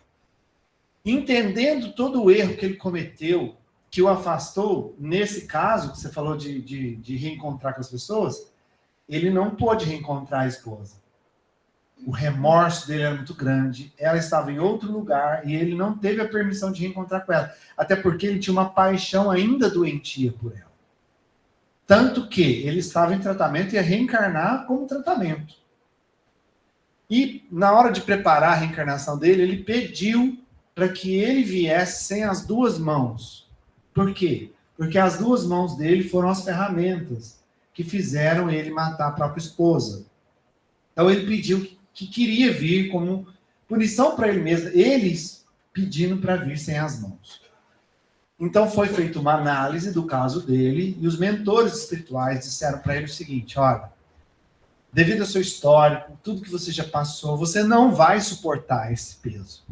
Entendendo todo o erro que ele cometeu, que o afastou, nesse caso, que você falou de reencontrar com as pessoas, ele não pôde reencontrar a esposa. O remorso dele era muito grande, ela estava em outro lugar e ele não teve a permissão de reencontrar com ela. Até porque ele tinha uma paixão ainda doentia por ela. Tanto que ele estava em tratamento e ia reencarnar como tratamento. E na hora de preparar a reencarnação dele, ele pediu para que ele viesse sem as duas mãos. Por quê? Porque as duas mãos dele foram as ferramentas que fizeram ele matar a própria esposa. Então ele pediu que queria vir como punição para ele mesmo, eles pedindo para vir sem as mãos. Então foi feita uma análise do caso dele e os mentores espirituais disseram para ele o seguinte: olha, devido ao seu histórico, tudo que você já passou, você não vai suportar esse peso.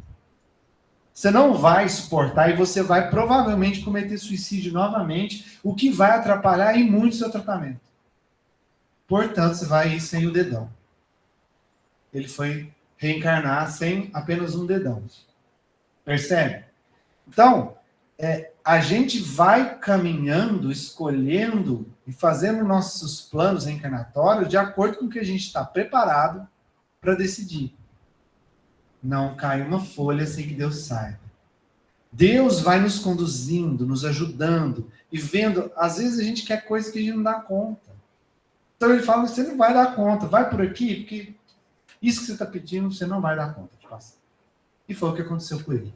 Você não vai suportar e você vai provavelmente cometer suicídio novamente, o que vai atrapalhar em muito o seu tratamento. Portanto, você vai ir sem o dedão. Ele foi reencarnar sem apenas um dedão. Percebe? Então, a gente vai caminhando, escolhendo e fazendo nossos planos reencarnatórios de acordo com o que a gente está preparado para decidir. Não cai uma folha sem que Deus saiba. Deus vai nos conduzindo, nos ajudando e vendo. Às vezes a gente quer coisas que a gente não dá conta. Então ele fala: você não vai dar conta, vai por aqui, porque isso que você está pedindo, você não vai dar conta de passar. E foi o que aconteceu com ele.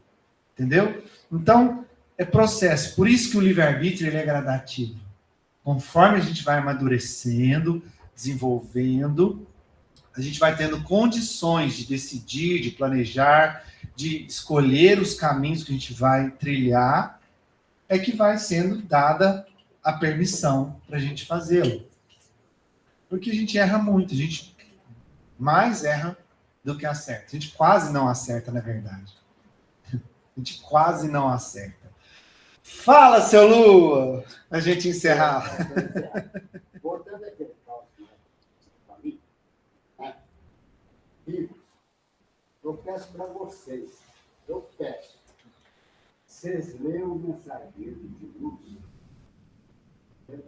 Entendeu? Então, é processo. Por isso que o livre-arbítrio ele é gradativo. Conforme a gente vai amadurecendo, desenvolvendo, a gente vai tendo condições de decidir, de planejar, de escolher os caminhos que a gente vai trilhar, é que vai sendo dada a permissão para a gente fazê-lo. Porque a gente erra muito, a gente mais erra do que acerta. A gente quase não acerta, na verdade. A gente quase não acerta. Fala, seu Lua! A gente encerrar. Voltando aquele caso para mim, né? Eu peço para vocês, vocês leiam o mensageiro de luz, né?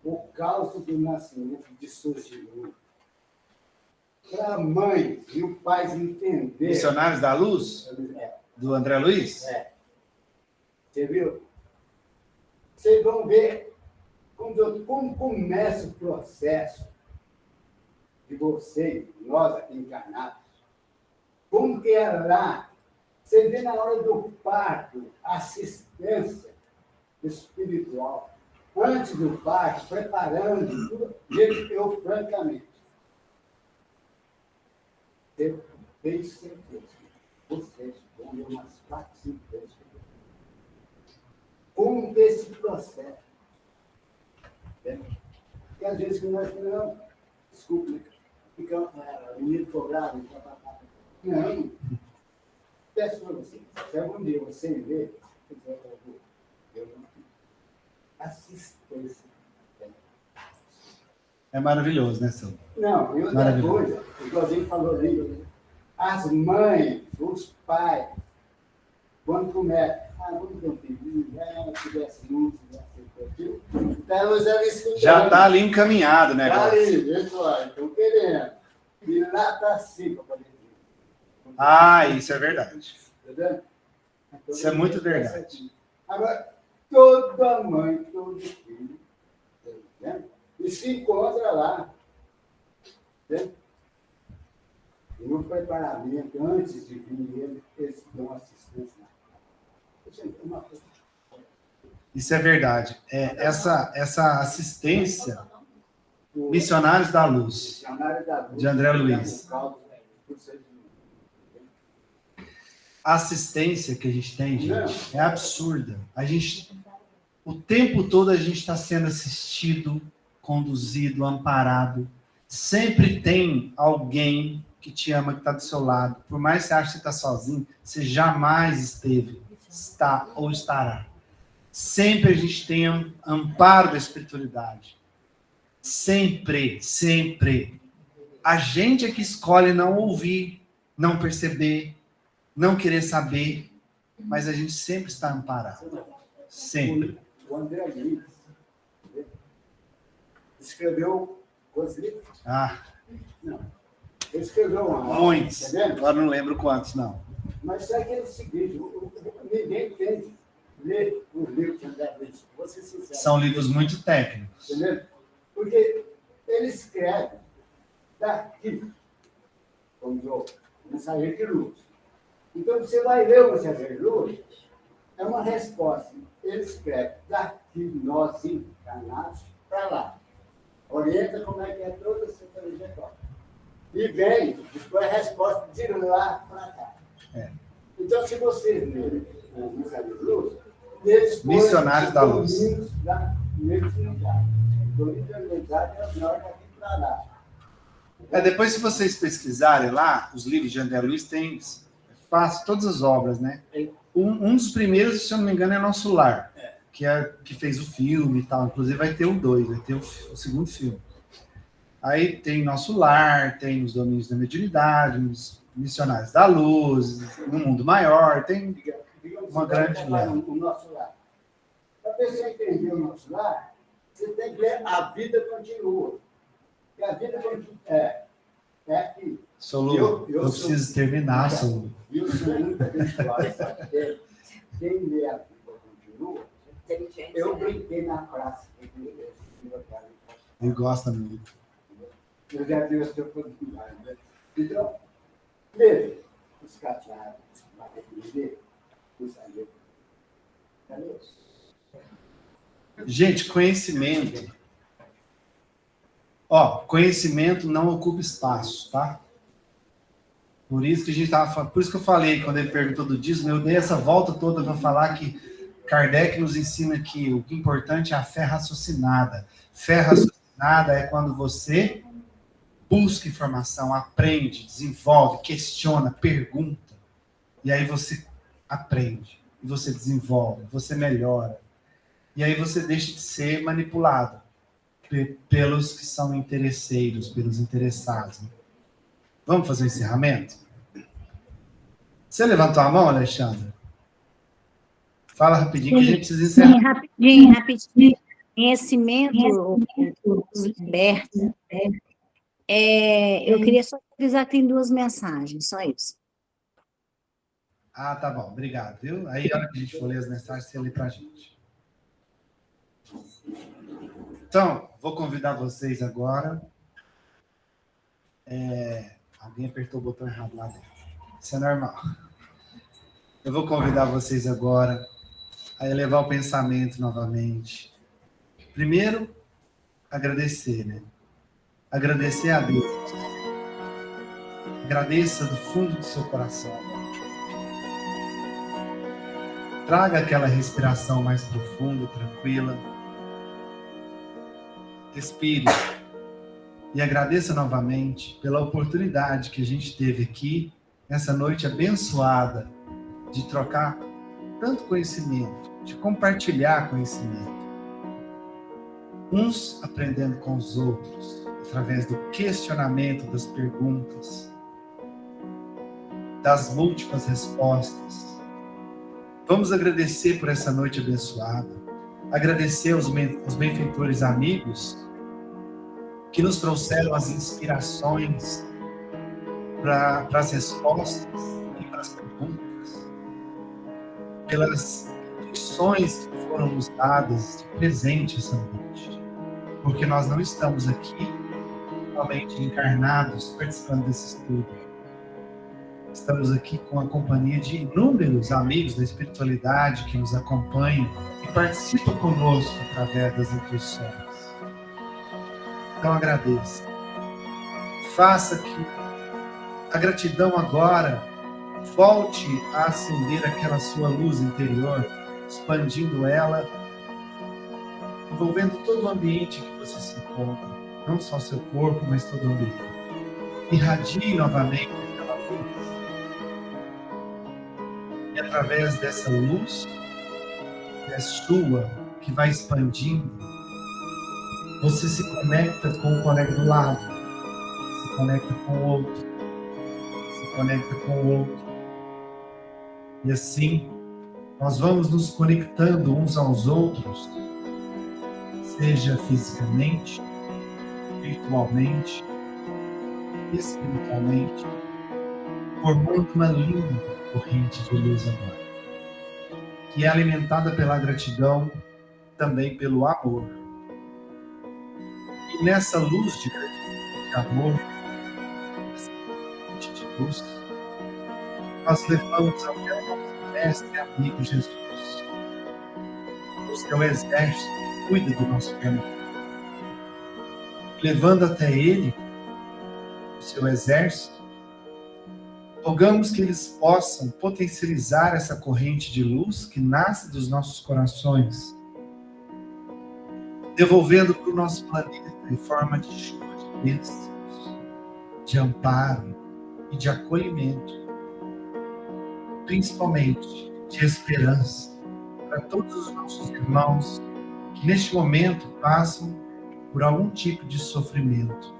O caos do nascimento de surgimento. Para a mãe e o pai entender. Missionários da Luz? Do André Luiz? Você viu? Vocês vão ver como começa o processo de vocês, nós aqui encarnados. Como que é lá? Você vê na hora do parto, assistência espiritual. Antes do parto, preparando tudo. Gente, eu, francamente, eu tenho certeza que vocês vão ver umas 4, 5 vezes. Como que esse processo? Porque às vezes que nós não, desculpe, fica o menino cobrado, não. Peço para vocês, se algum dia você ver, eu não assistência. É maravilhoso, né, São? Não, e outra coisa, igualzinho falou ali, as mães, os pais, quando começa, vamos ter um filho, tivesse um, tivesse então, já está ali encaminhado, né? Está ali, pessoal, estão querendo. E lá está assim, para poder dizer. Ah, isso é verdade. Entendeu? Então, isso é muito verdade. Agora, toda mãe, todo filho, né? E se encontra lá. Né? E no preparamento, antes de vir, eles dão assistência. Isso é verdade. Essa assistência, Missionários da Luz, de André Luiz. A assistência que a gente tem, gente, é absurda. O tempo todo a gente está sendo assistido, conduzido, amparado. Sempre tem alguém que te ama, que está do seu lado. Por mais que você ache que você está sozinho, você jamais esteve, está ou estará. Sempre a gente tem amparo da espiritualidade. Sempre, sempre. A gente é que escolhe não ouvir, não perceber, não querer saber, mas a gente sempre está amparado. Sempre. O André Luiz escreveu quantos livros? Não. Ele escreveu muitos. Agora não lembro quantos, não. Mas sabe que é o seguinte, ninguém tem que ler os livros de André Luiz. Vou ser sincero. São livros muito técnicos. Entendeu? Porque ele escreve daqui, como diz o mensageiro de luz. Então, você vai ler o mensageiro de luz, é uma resposta. Ele escreve daqui, nós encarnados, para lá. Orienta como é que é toda essa trajetória. E vem, depois a resposta de lá para cá. Então, se vocês lerem o mensageiro de luz, eles Missionários da Luz. Domínios da mediunidade. Domínio da mediunidade é o nós daqui para lá. Depois, se vocês pesquisarem lá, os livros de André Luiz tem todas as obras, né? Um dos primeiros, se eu não me engano, é Nosso Lar, que fez o filme e tal. Inclusive vai ter o 2, vai ter o segundo filme. Aí tem Nosso Lar, tem os Domínios da Mediunidade, os Missionários da Luz, No Mundo Maior, tem uma grande leva. O Nosso Lar. Para você entender o Nosso Lar, você tem que ler A Vida Continua. E a vida continua. É aqui. Solu, eu preciso terminar, Solu. E eu sou muito abençoado, sabe? Quem lê A Vida Continua, eu brinquei na praça. Ele gosta muito. Eu já dei a sua oportunidade. Né? Então, veja, os cateados, os saídos. Gente, conhecimento. Conhecimento não ocupa espaço, tá? Por isso que a gente tava falando, por isso que eu falei, quando ele perguntou do dízimo, eu dei essa volta toda para falar que Kardec nos ensina que o importante é a fé raciocinada. Fé raciocinada é quando você busca informação, aprende, desenvolve, questiona, pergunta. E aí você aprende, e você desenvolve, você melhora. E aí você deixa de ser manipulado pelos que são interesseiros, pelos interessados. Vamos fazer o encerramento? Você levantou a mão, Alexandre? Fala rapidinho, que a gente precisa encerrar. Sim, rapidinho. Conhecimento dos libertos. Eu queria só avisar que tem 2 mensagens, só isso. Tá bom, obrigado, viu? Aí, a hora que a gente for ler as mensagens, você lê pra gente. Então, vou convidar vocês agora. Alguém apertou o botão errado lá dentro. Isso é normal. Eu vou convidar vocês agora a elevar o pensamento novamente. Primeiro, agradecer, né? Agradecer a Deus. Agradeça do fundo do seu coração. Traga aquela respiração mais profunda e tranquila. Respire. E agradeça novamente pela oportunidade que a gente teve aqui, nessa noite abençoada, de trocar tanto conhecimento, de compartilhar conhecimento. Uns aprendendo com os outros, através do questionamento das perguntas, das múltiplas respostas. Vamos agradecer por essa noite abençoada, agradecer aos benfeitores amigos que nos trouxeram as inspirações para as respostas e para as perguntas, pelas instruções que foram nos dadas de presente essa noite, porque nós não estamos aqui somente encarnados participando desse estudo. Estamos aqui com a companhia de inúmeros amigos da espiritualidade que nos acompanham e participam conosco através das intuições. Então agradeça. Faça que a gratidão agora volte a acender aquela sua luz interior, expandindo ela, envolvendo todo o ambiente que você se encontra, não só o seu corpo, mas todo o ambiente. irradie novamente aquela luz. E através dessa luz, que é sua, que vai expandindo, você se conecta com o colega do lado, se conecta com o outro, se conecta com o outro. E assim, nós vamos nos conectando uns aos outros, seja fisicamente, virtualmente, espiritualmente, formando uma linda corrente de luz agora, que é alimentada pela gratidão, também pelo amor. E nessa luz de gratidão, de amor, essa corrente de luz, nós levamos até o nosso mestre e amigo Jesus. O seu exército cuida do nosso caminho. Levando até ele o seu exército, rogamos que eles possam potencializar essa corrente de luz que nasce dos nossos corações, devolvendo para o nosso planeta em forma de chuva de bênçãos, de amparo e de acolhimento, principalmente de esperança para todos os nossos irmãos que neste momento passam por algum tipo de sofrimento,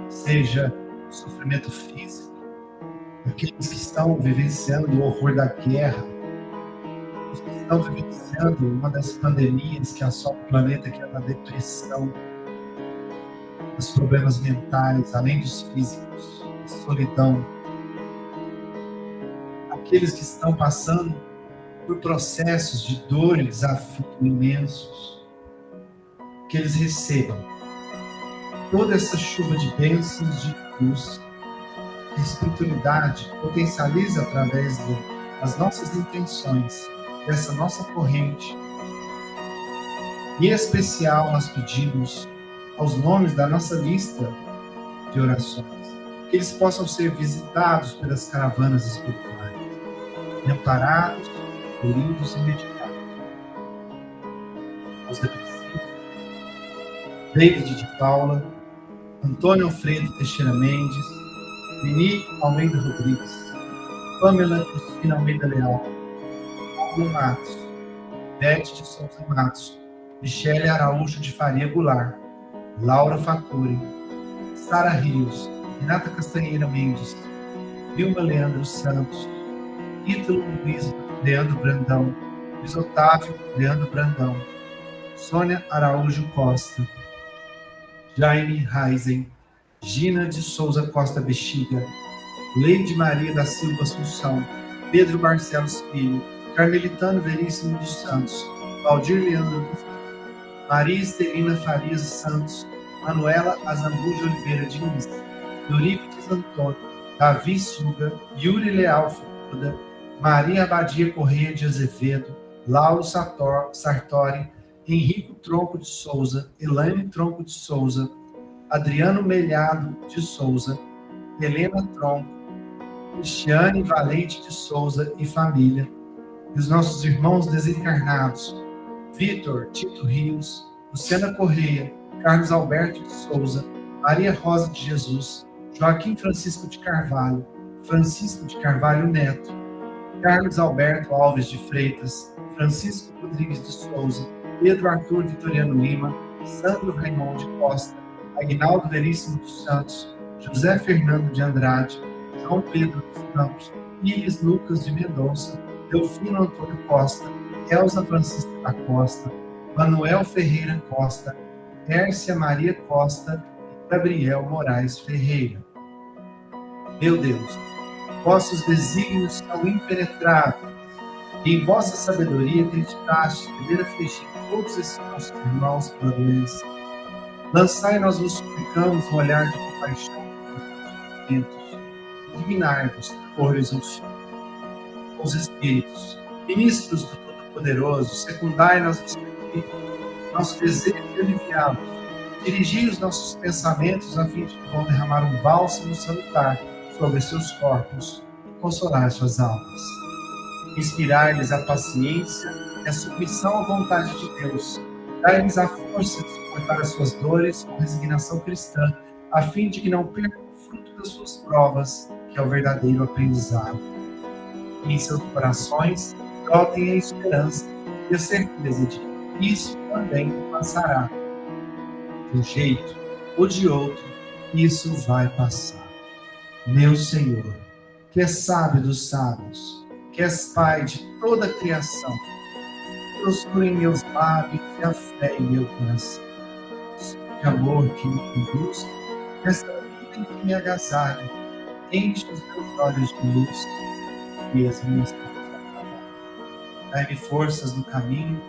seja sofrimento físico, aqueles que estão vivenciando o horror da guerra, os que estão vivenciando uma das pandemias que assola o planeta, que é a depressão, os problemas mentais, além dos físicos, a solidão, aqueles que estão passando por processos de dor e desafio imensos, que eles recebam toda essa chuva de bênçãos, de luz, que a espiritualidade potencializa através das nossas intenções, dessa nossa corrente. E em especial nós pedimos aos nomes da nossa lista de orações, que eles possam ser visitados pelas caravanas espirituais, e amparados, acolhidos e medicados. Os depressivos, David de Paula, Antônio Alfredo Teixeira Mendes, Vini Almeida Rodrigues, Pamela Cristina Almeida Leal, Paulo Matos, Beth de Souza Matos, Michele Araújo de Faria Goulart, Laura Facuri, Sara Rios, Renata Castanheira Mendes, Vilma Leandro Santos, Ítalo Luiz Leandro Brandão, Luiz Otávio Leandro Brandão, Sônia Araújo Costa, Jaime Reisen, Gina de Souza Costa Bexiga, Leide Maria da Silva Assunção, Pedro Barcelos Filho, Carmelitano Veríssimo dos Santos, Valdir Leandro dos Santos, Maria Estelina Farias Santos, Manuela Azambu de Oliveira Diniz, Eurípides Antônio, Davi Suga, Yuri Leal Fukuda, Maria Abadia Correia de Azevedo, Lauro Sartori, Henrico Tronco de Souza, Elaine Tronco de Souza, Adriano Melhado de Souza, Helena Tronco, Cristiane Valente de Souza e família, e os nossos irmãos desencarnados, Vitor Tito Rios, Luciana Correia, Carlos Alberto de Souza, Maria Rosa de Jesus, Joaquim Francisco de Carvalho, Francisco de Carvalho Neto, Carlos Alberto Alves de Freitas, Francisco Rodrigues de Souza, Pedro Arthur Vitoriano Lima, Sandro Raimundo de Costa, Aguinaldo Veríssimo dos Santos, José Fernando de Andrade, João Pedro dos Campos, Iris Lucas de Mendonça, Delfino Antônio Costa, Elza Francisca da Costa, Manuel Ferreira Costa, Hércia Maria Costa e Gabriel Moraes Ferreira. Meu Deus, vossos desígnios são impenetráveis, e em vossa sabedoria acreditaste poder afligir todos esses nossos irmãos pela doença. Lançai, nós vos suplicamos, um olhar de compaixão pelos sofrimentos, e dignai-vos por Jesus. Os Espíritos, ministros do Todo-Poderoso, secundai-nos nosso desejo de aliviá-los, dirigi os nossos pensamentos a fim de que vão derramar um bálsamo salutar sobre seus corpos e consolar suas almas. Inspirai-lhes a paciência e a submissão à vontade de Deus. Dai-lhes a força de suportar as suas dores com resignação cristã a fim de que não percam o fruto das suas provas, que é o verdadeiro aprendizado. E em seus corações brotem a esperança e a certeza de que isso também passará. De um jeito ou de outro, isso vai passar. Meu Senhor, que és sábio dos sábios, que és Pai de toda a criação, prostrou em meus lábios e a fé em meu coração. De amor que me conduz, nesta vida em que me agasalho, enche os meus olhos de luz e as minhas mãos a trabalhar. Dai-me forças no caminho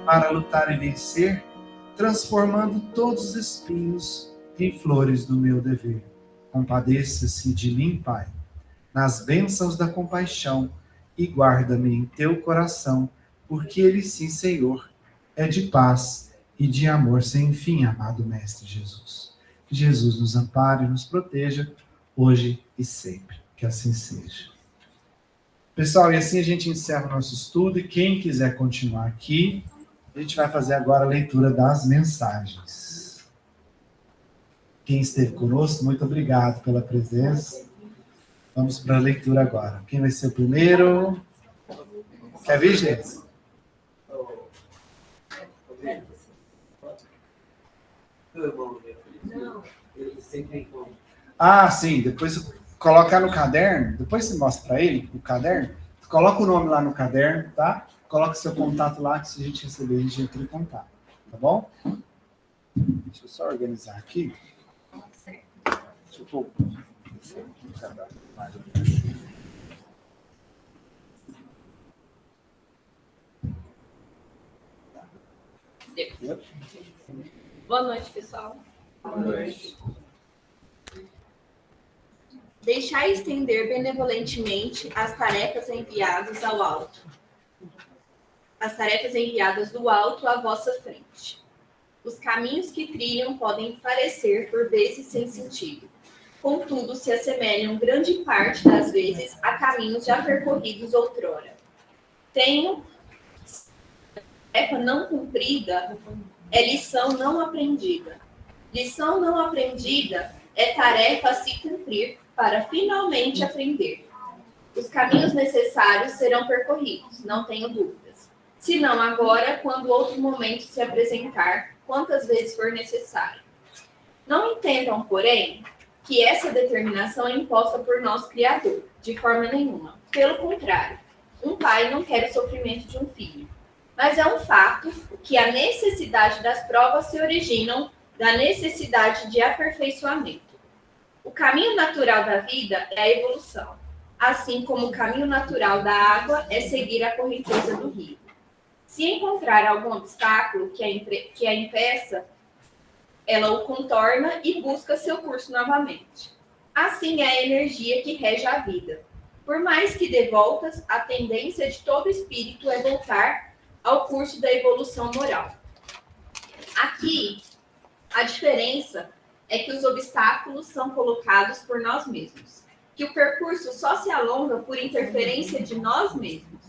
para lutar e vencer, transformando todos os espinhos em flores do meu dever. Compadeça-se de mim, Pai, nas bênçãos da compaixão, e guarda-me em teu coração, porque ele, sim, Senhor, é de paz e de amor sem fim, amado Mestre Jesus. Que Jesus nos ampare e nos proteja, hoje e sempre. Que assim seja. Pessoal, e assim a gente encerra o nosso estudo, e quem quiser continuar aqui, a gente vai fazer agora a leitura das mensagens. Quem esteve conosco, muito obrigado pela presença. Vamos para a leitura agora. Quem vai ser o primeiro? Quer vir, gente? Ah, sim. Depois colocar no caderno. Depois você mostra para ele o caderno. Coloca o nome lá no caderno, tá? Coloca seu contato lá, que se a gente receber, a gente entra em contato. Tá bom? Deixa eu só organizar aqui. Deixa eu pôr o caderno. Boa noite, pessoal. Boa noite. Deixai estender benevolentemente as tarefas enviadas ao alto. As tarefas enviadas do alto à vossa frente. Os caminhos que trilham podem parecer, por vezes, sem sentido. Contudo, se assemelham grande parte das vezes a caminhos já percorridos outrora. Tarefa não cumprida é lição não aprendida. Lição não aprendida é tarefa a se cumprir para finalmente aprender. Os caminhos necessários serão percorridos, não tenho dúvidas. Se não agora, quando outro momento se apresentar, quantas vezes for necessário. Não entendam, porém, que essa determinação é imposta por nosso Criador, de forma nenhuma. Pelo contrário, um pai não quer o sofrimento de um filho. Mas é um fato que a necessidade das provas se originam da necessidade de aperfeiçoamento. O caminho natural da vida é a evolução, assim como o caminho natural da água é seguir a correnteza do rio. Se encontrar algum obstáculo que a impeça, ela o contorna e busca seu curso novamente. Assim é a energia que rege a vida. Por mais que dê voltas, a tendência de todo espírito é voltar ao curso da evolução moral. Aqui, a diferença é que os obstáculos são colocados por nós mesmos, que o percurso só se alonga por interferência de nós mesmos.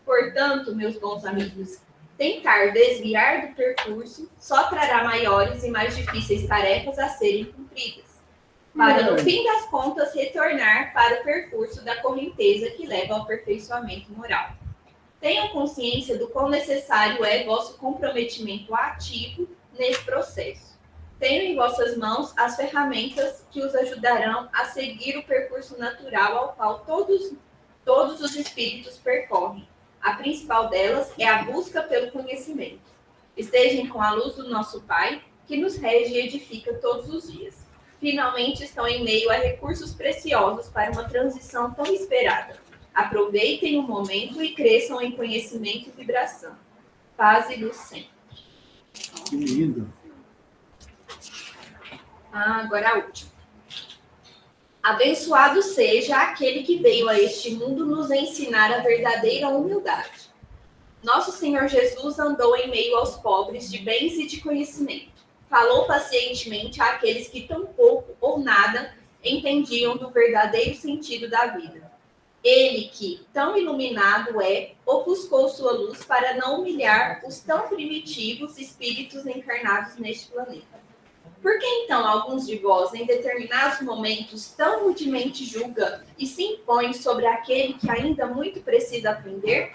Portanto, meus bons amigos, tentar desviar do percurso só trará maiores e mais difíceis tarefas a serem cumpridas, para, no fim das contas, retornar para o percurso da correnteza que leva ao aperfeiçoamento moral. Tenham consciência do quão necessário é vosso comprometimento ativo nesse processo. Tenham em vossas mãos as ferramentas que os ajudarão a seguir o percurso natural ao qual todos os espíritos percorrem. A principal delas é a busca pelo conhecimento. Estejam com a luz do nosso Pai, que nos rege e edifica todos os dias. Finalmente estão em meio a recursos preciosos para uma transição tão esperada. Aproveitem o momento e cresçam em conhecimento e vibração. Paz e luz sempre. Que lindo. Agora a última. Abençoado seja aquele que veio a este mundo nos ensinar a verdadeira humildade. Nosso Senhor Jesus andou em meio aos pobres de bens e de conhecimento. Falou pacientemente àqueles que tão pouco ou nada entendiam do verdadeiro sentido da vida. Ele que, tão iluminado é, ofuscou sua luz para não humilhar os tão primitivos espíritos encarnados neste planeta. Por que então alguns de vós, em determinados momentos, tão rudemente julgam e se impõem sobre aquele que ainda muito precisa aprender?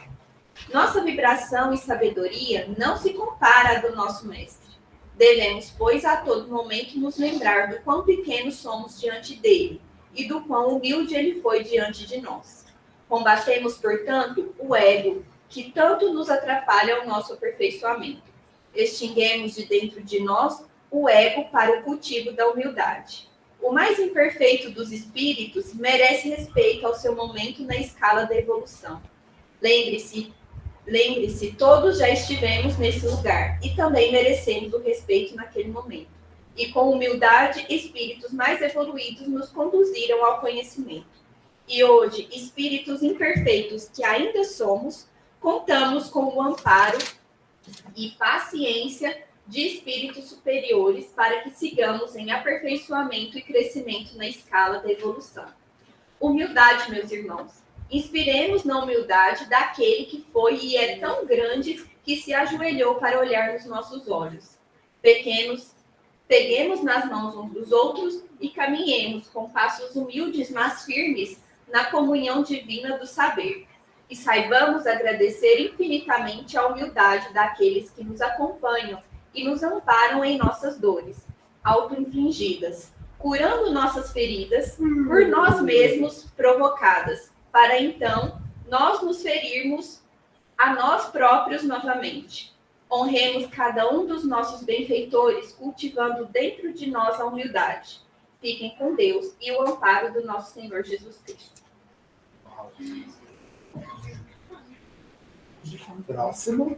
Nossa vibração e sabedoria não se compara à do nosso mestre. Devemos, pois, a todo momento nos lembrar do quão pequenos somos diante dele e do quão humilde ele foi diante de nós. Combatemos, portanto, o ego, que tanto nos atrapalha o nosso aperfeiçoamento. Extinguemos de dentro de nós o ego para o cultivo da humildade. O mais imperfeito dos espíritos merece respeito ao seu momento na escala da evolução. Lembre-se, todos já estivemos nesse lugar e também merecemos o respeito naquele momento. E com humildade, espíritos mais evoluídos nos conduziram ao conhecimento. E hoje, espíritos imperfeitos que ainda somos, contamos com o amparo e paciência de espíritos superiores para que sigamos em aperfeiçoamento e crescimento na escala da evolução. Humildade, meus irmãos. Inspiremos na humildade daquele que foi e é tão grande que se ajoelhou para olhar nos nossos olhos. Peguemos nas mãos uns dos outros e caminhemos com passos humildes, mas firmes, na comunhão divina do saber. E saibamos agradecer infinitamente a humildade daqueles que nos acompanham e nos amparam em nossas dores, auto-infligidas, curando nossas feridas por nós mesmos provocadas, para então nós nos ferirmos a nós próprios novamente. Honremos cada um dos nossos benfeitores, cultivando dentro de nós a humildade. Fiquem com Deus e o amparo do nosso Senhor Jesus Cristo. Próximo.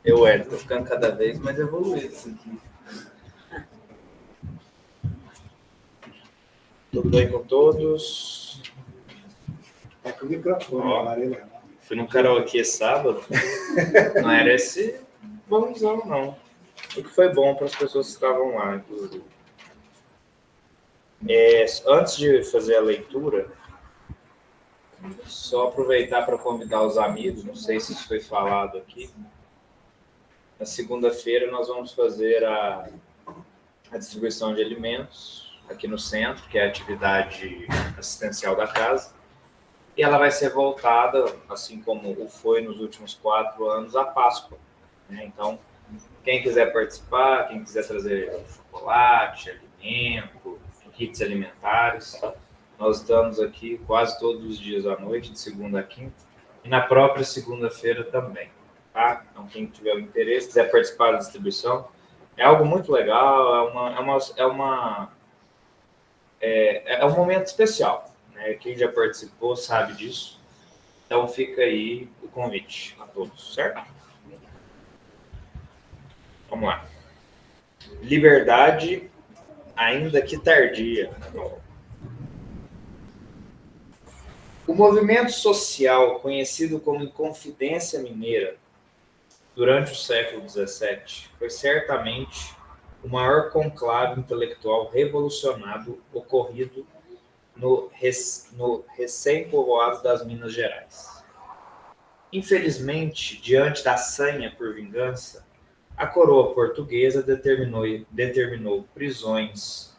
Eu tô ficando cada vez mais evoluído isso aqui. Tudo bem com todos? É com o microfone, amarelo. Fui no karaokê sábado. Não era esse bonzão, não. O que foi bom para as pessoas que estavam lá, inclusive. Antes de fazer a leitura, só aproveitar para convidar os amigos, não sei se isso foi falado aqui. Na segunda-feira nós vamos fazer a distribuição de alimentos aqui no centro, que é a atividade assistencial da casa. E ela vai ser voltada, assim como foi nos últimos 4 anos, à Páscoa. Né? Então, quem quiser participar, quem quiser trazer chocolate, alimento, kits alimentares, nós estamos aqui quase todos os dias à noite, de segunda a quinta, e na própria segunda-feira também. Tá? Então, quem tiver o interesse, quiser participar da distribuição, é algo muito legal, é um momento especial. Né? Quem já participou sabe disso. Então, fica aí o convite a todos, certo? Vamos lá. Liberdade, ainda que tardia. O movimento social, conhecido como Inconfidência Mineira, durante o século XVII, foi certamente o maior conclave intelectual revolucionário ocorrido no recém-povoado das Minas Gerais. Infelizmente, diante da sanha por vingança, a coroa portuguesa determinou prisões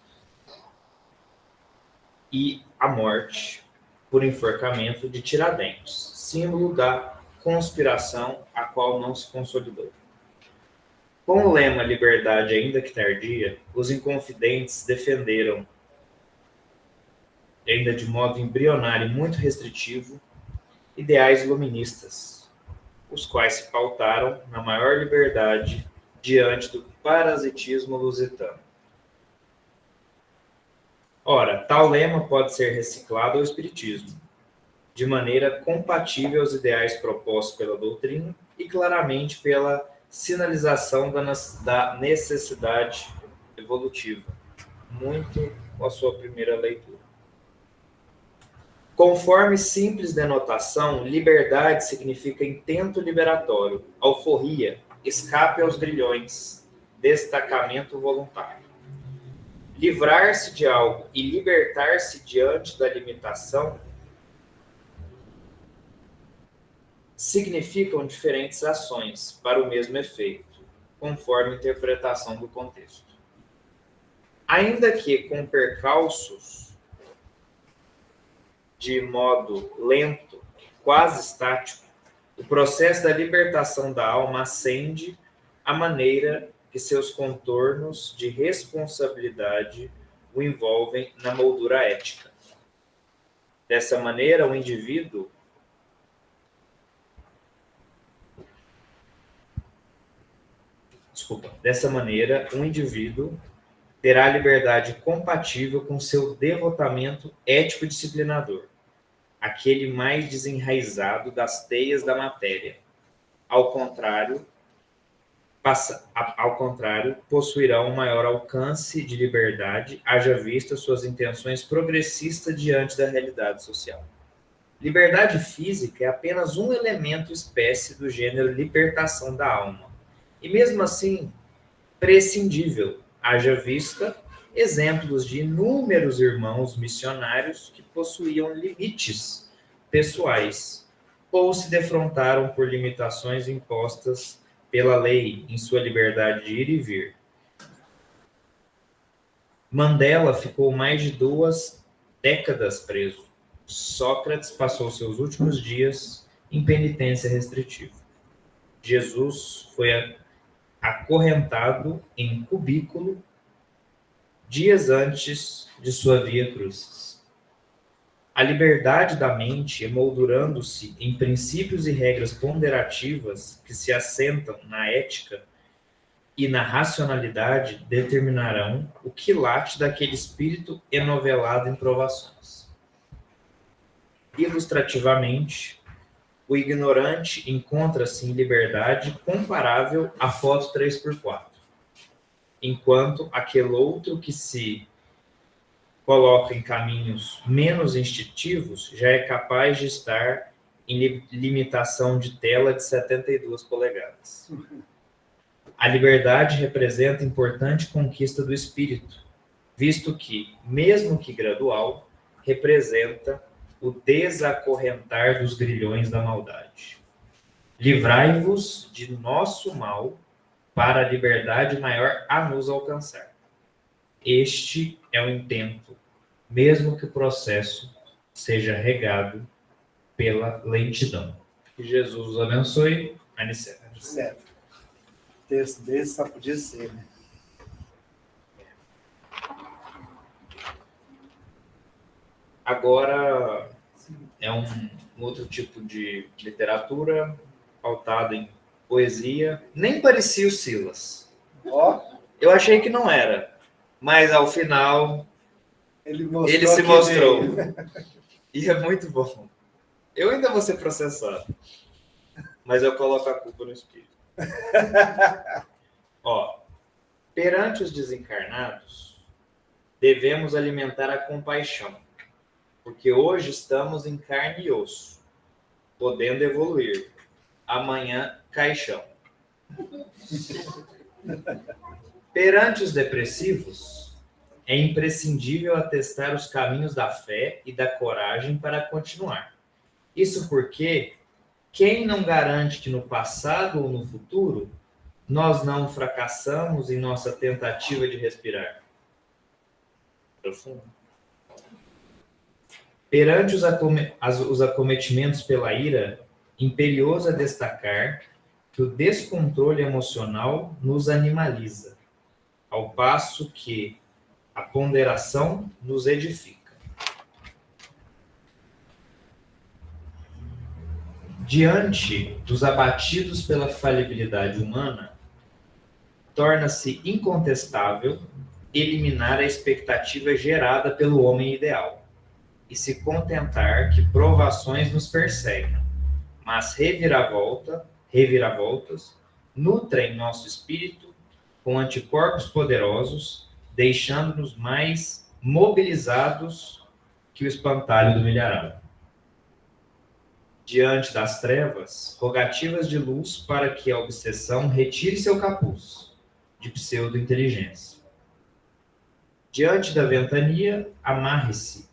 e a morte por enforcamento de Tiradentes, símbolo da conspiração a qual não se consolidou. Com o lema liberdade ainda que tardia, os inconfidentes defenderam, ainda de modo embrionário e muito restritivo, ideais iluministas, os quais se pautaram na maior liberdade diante do parasitismo lusitano. Ora, tal lema pode ser reciclado ao espiritismo, de maneira compatível aos ideais propostos pela doutrina e claramente pela sinalização da necessidade evolutiva, muito com a sua primeira leitura. Conforme simples denotação, liberdade significa intento liberatório, alforria, escape aos grilhões, destacamento voluntário. Livrar-se de algo e libertar-se diante da limitação significam diferentes ações para o mesmo efeito, conforme a interpretação do contexto. Ainda que com percalços, de modo lento, quase estático, o processo da libertação da alma ascende à maneira que seus contornos de responsabilidade o envolvem na moldura ética. Dessa maneira, o indivíduo terá liberdade compatível com seu devotamento ético-disciplinador, aquele mais desenraizado das teias da matéria. Ao contrário, possuirá um maior alcance de liberdade, haja vista suas intenções progressistas diante da realidade social. Liberdade física é apenas um elemento espécie do gênero libertação da alma, e mesmo assim prescindível, haja vista exemplos de inúmeros irmãos missionários que possuíam limites pessoais ou se defrontaram por limitações impostas pela lei em sua liberdade de ir e vir. Mandela ficou mais de 2 décadas preso. Sócrates passou seus últimos dias em penitência restritiva. Jesus foi acorrentado em cubículo dias antes de sua via crucis. A liberdade da mente, emoldurando-se em princípios e regras ponderativas que se assentam na ética e na racionalidade, determinarão o quilate daquele espírito enovelado em provações. Ilustrativamente, o ignorante encontra-se em liberdade comparável à foto 3x4, enquanto aquele outro que se coloca em caminhos menos instintivos já é capaz de estar em limitação de tela de 72 polegadas. A liberdade representa importante conquista do espírito, visto que, mesmo que gradual, representa o desacorrentar dos grilhões da maldade. Livrai-vos de nosso mal, para a liberdade maior a nos alcançar. Este é o intento, mesmo que o processo seja regado pela lentidão. Que Jesus os abençoe. Aniceto. Texto desse só podia ser, né? Agora é um outro tipo de literatura pautada em poesia. Nem parecia o Silas. Eu achei que não era, mas ao final ele se mostrou. E é muito bom. Eu ainda vou ser processado, mas eu coloco a culpa no espírito. Perante os desencarnados, devemos alimentar a compaixão, porque hoje estamos em carne e osso, podendo evoluir. Amanhã, caixão. Perante os depressivos, é imprescindível atestar os caminhos da fé e da coragem para continuar. Isso porque quem não garante que no passado ou no futuro nós não fracassamos em nossa tentativa de respirar? Profundo. Perante os acometimentos pela ira, imperioso é destacar que o descontrole emocional nos animaliza, ao passo que a ponderação nos edifica. Diante dos abatidos pela falibilidade humana, torna-se incontestável eliminar a expectativa gerada pelo homem ideal e se contentar que provações nos perseguem, mas reviravoltas nutrem nosso espírito com anticorpos poderosos, deixando-nos mais mobilizados que o espantalho do milharal. Diante das trevas, rogativas de luz para que a obsessão retire seu capuz de pseudo-inteligência. Diante da ventania, amarre-se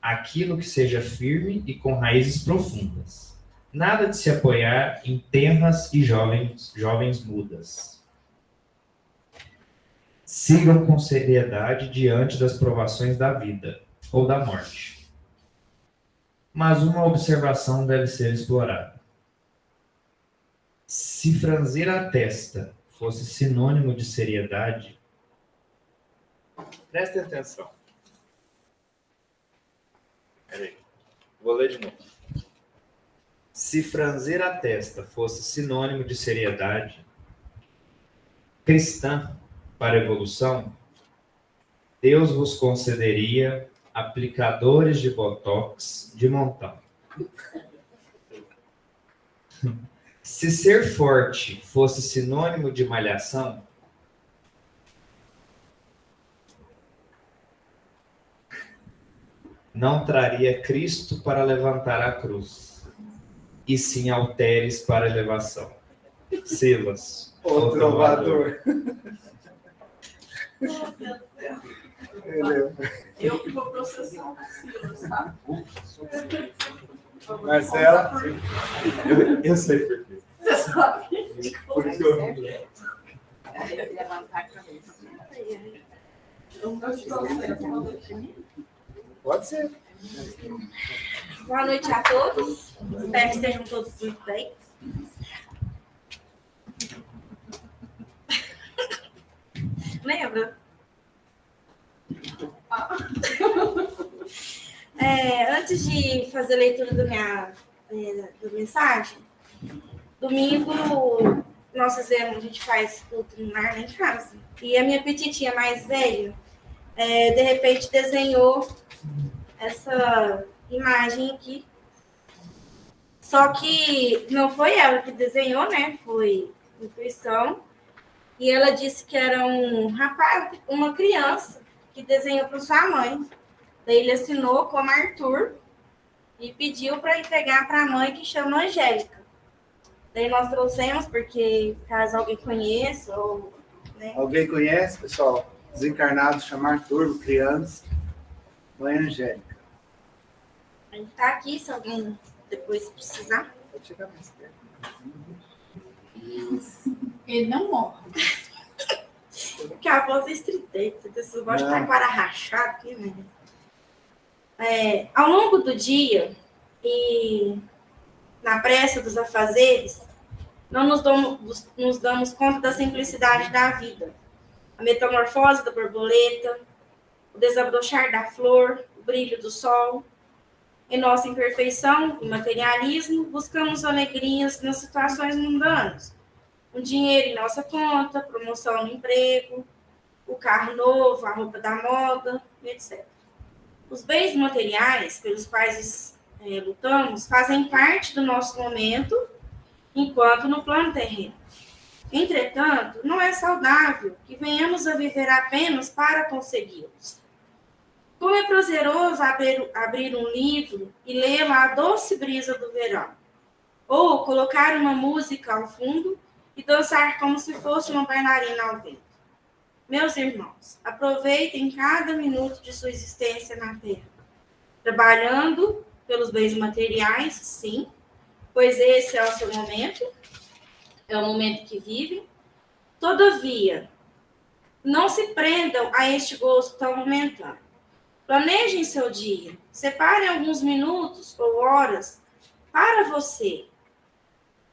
aquilo que seja firme e com raízes profundas. Nada de se apoiar em tenras e jovens mudas. Sigam com seriedade diante das provações da vida ou da morte. Mas uma observação deve ser explorada. Se franzir a testa fosse sinônimo de seriedade, prestem atenção. Peraí, vou ler de novo. Se franzir a testa fosse sinônimo de seriedade cristã para a evolução, Deus vos concederia aplicadores de botox de montão. Se ser forte fosse sinônimo de malhação, não traria Cristo para levantar a cruz, e sim halteres para elevação. Silas, o trovador. Eu que vou processar o Silas, tá? Marcela? Eu sei por quê. Você sabe? Por isso eu... Levantar a cabeça. Pode ser. Boa noite a todos. Espero que estejam todos muito bem. Lembra? Antes de fazer a leitura da mensagem, domingo nós fizemos, a gente faz culto no lar em casa. E a minha petitinha mais velha, de repente, desenhou essa imagem aqui. Só que não foi ela que desenhou, né? Foi intuição. E ela disse que era um rapaz, uma criança, que desenhou para sua mãe. Daí ele assinou como Arthur e pediu para entregar para a mãe, que chama Angélica. Daí nós trouxemos, porque caso alguém conheça, ou, né? Alguém conhece, pessoal? Desencarnado, chama Arthur, criança. Mãe Angélica. A gente está aqui, se alguém depois precisar. Pode chegar mais perto. Ele não morre. Porque a voz é estridente, as pessoas gostam de estar com a cara rachada aqui, né? Ao longo do dia e na pressa dos afazeres, não nos damos conta da simplicidade da vida. A metamorfose da borboleta, o desabrochar da flor, o brilho do sol. Em nossa imperfeição e materialismo, buscamos alegrias nas situações mundanas. Um dinheiro em nossa conta, promoção no emprego, o carro novo, a roupa da moda, etc. Os bens materiais pelos quais lutamos fazem parte do nosso momento, enquanto no plano terreno. Entretanto, não é saudável que venhamos a viver apenas para consegui-los. Como é prazeroso abrir um livro e lê-lo à doce brisa do verão, ou colocar uma música ao fundo e dançar como se fosse uma bailarina ao vento. Meus irmãos, aproveitem cada minuto de sua existência na Terra, trabalhando pelos bens materiais, sim, pois esse é o seu momento, é o momento que vivem. Todavia, não se prendam a este gosto tão momentâneo. Planejem seu dia, separem alguns minutos ou horas para você.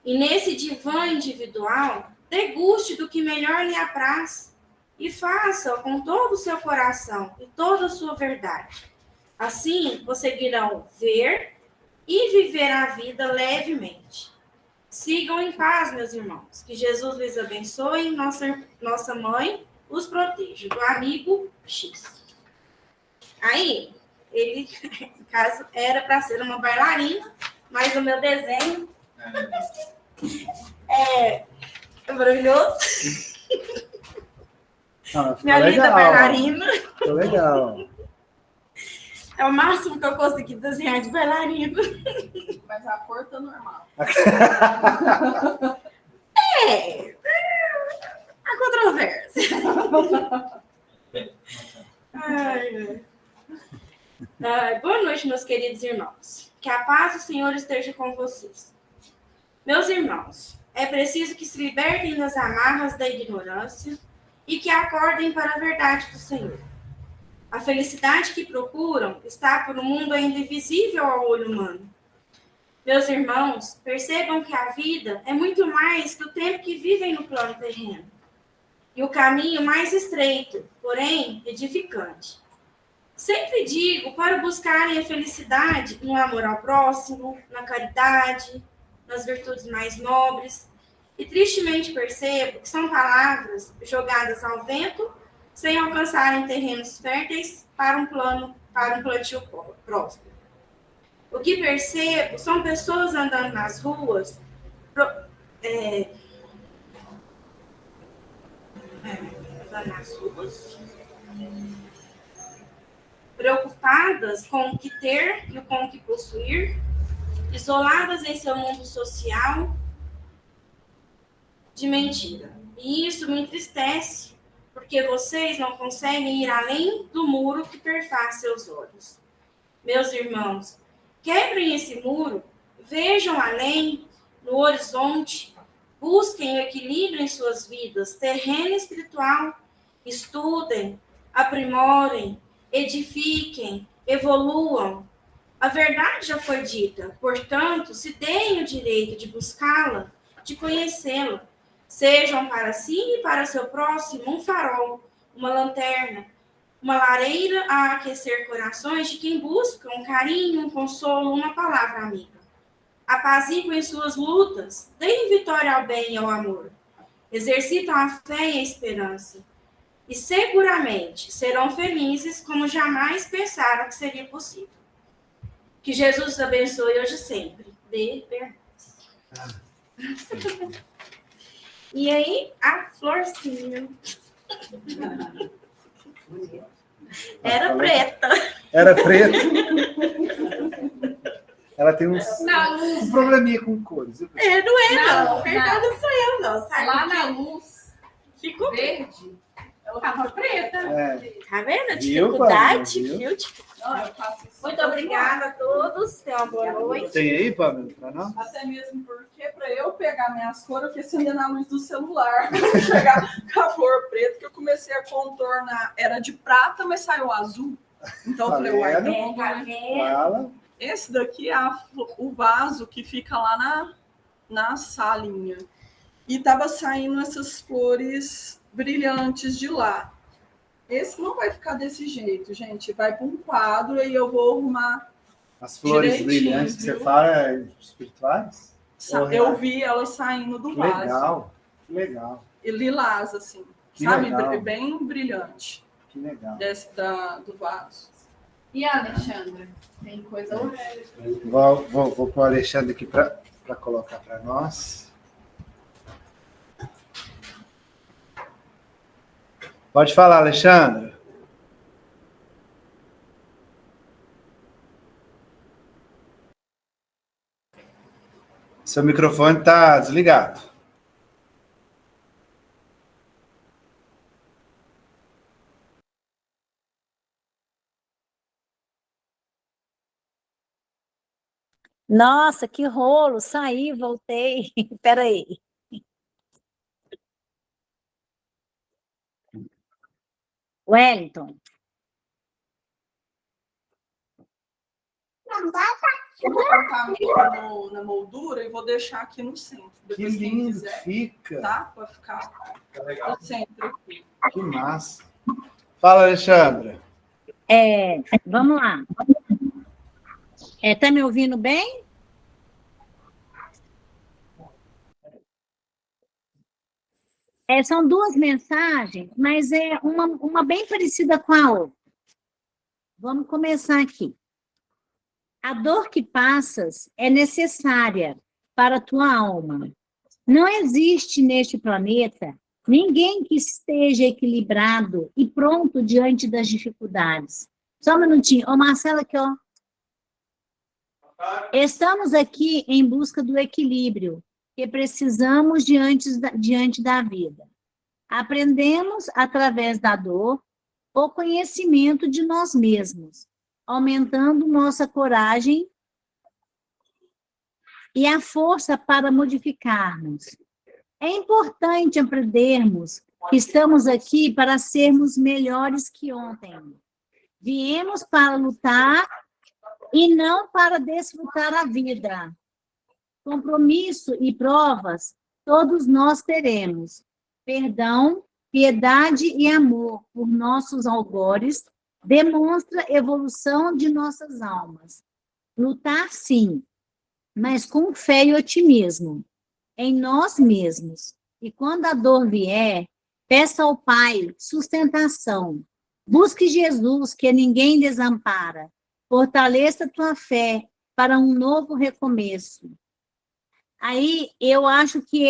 E nesse divã individual, deguste do que melhor lhe apraz e faça-o com todo o seu coração e toda a sua verdade. Assim, conseguirão ver e viver a vida levemente. Sigam em paz, meus irmãos. Que Jesus lhes abençoe e nossa mãe os proteja. Do amigo X. Aí, ele, no caso, era para ser uma bailarina, mas o meu desenho é maravilhoso. Minha linda bailarina. Ficou legal. É o máximo que eu consegui desenhar de bailarina. Mas a cor tá normal. A controvérsia. Boa noite, meus queridos irmãos. Que a paz do Senhor esteja com vocês. Meus irmãos, é preciso que se libertem das amarras da ignorância e que acordem para a verdade do Senhor. A felicidade que procuram está por um mundo ainda invisível ao olho humano. Meus irmãos, percebam que a vida é muito mais que o tempo que vivem no plano terreno. E o caminho mais estreito, porém edificante. Sempre digo para buscarem a felicidade no amor ao próximo, na caridade, nas virtudes mais nobres. E tristemente percebo que são palavras jogadas ao vento, sem alcançarem terrenos férteis para um plantio próspero. O que percebo são pessoas andando nas ruas, preocupadas com o que ter e com o que possuir, isoladas em seu mundo social de mentira. E isso me entristece, porque vocês não conseguem ir além do muro que perfaz seus olhos. Meus irmãos, quebrem esse muro, vejam além, no horizonte, busquem o equilíbrio em suas vidas, terreno e espiritual, estudem, aprimorem, edifiquem, evoluam. A verdade já foi dita, portanto, se deem o direito de buscá-la, de conhecê-la. Sejam para si e para seu próximo um farol, uma lanterna, uma lareira a aquecer corações de quem busca um carinho, um consolo, uma palavra amiga. Apaziguem suas lutas, deem vitória ao bem e ao amor. Exercitam a fé e a esperança. E seguramente serão felizes como jamais pensaram que seria possível. Que Jesus os abençoe hoje e sempre. B. Bernardes. E aí, a florzinha. Era preta. Era preta. Ela tem um probleminha com cores. Não é, não. Verdade não sou eu, não. Sabe lá na luz ficou verde. Ela tava preta. Tá vendo a dificuldade? Muito obrigada a todos. Tenham uma boa noite. Tem aí, Pamela, para nós? Até mesmo porque, para eu pegar minhas cores, eu fui acendendo a luz do celular. Chegar com a cor preta, que eu comecei a contornar. Era de prata, mas saiu azul. Então eu falei, uai, não. Esse daqui é o vaso que fica lá na salinha. E tava saindo essas flores brilhantes de lá. Esse não vai ficar desse jeito, gente. Vai para um quadro e eu vou arrumar. As flores brilhantes que você fala espirituais? Eu vi elas saindo do vaso. Legal, que legal. E lilás, assim. Que sabe? Legal. Bem brilhante. Que legal. Do vaso. E a Alexandra? Tem coisa horrível. Vou pôr o Alexandre aqui para colocar para nós. Pode falar, Alexandre. Seu microfone está desligado. Nossa, que rolo! Saí, voltei. Espera aí. Wellington. Vou colocar na moldura e vou deixar aqui no centro. Depois, que lindo quiser, fica. Tá? Vai ficar no centro aqui. Que massa. Fala, Alexandra. Vamos lá. Tá me ouvindo bem? São duas mensagens, mas é uma bem parecida com a outra. Vamos começar aqui. A dor que passas é necessária para a tua alma. Não existe neste planeta ninguém que esteja equilibrado e pronto diante das dificuldades. Só um minutinho. Ô, Marcela, aqui, ó. Estamos aqui em busca do equilíbrio que precisamos diante da vida. Aprendemos, através da dor, o conhecimento de nós mesmos, aumentando nossa coragem e a força para modificarmos. É importante aprendermos que estamos aqui para sermos melhores que ontem. Viemos para lutar e não para desfrutar a vida. Compromisso e provas todos nós teremos. Perdão, piedade e amor por nossos algozes demonstra evolução de nossas almas. Lutar, sim, mas com fé e otimismo em nós mesmos. E quando a dor vier, peça ao Pai sustentação. Busque Jesus, que ninguém desampara. Fortaleça tua fé para um novo recomeço. Aí, eu acho que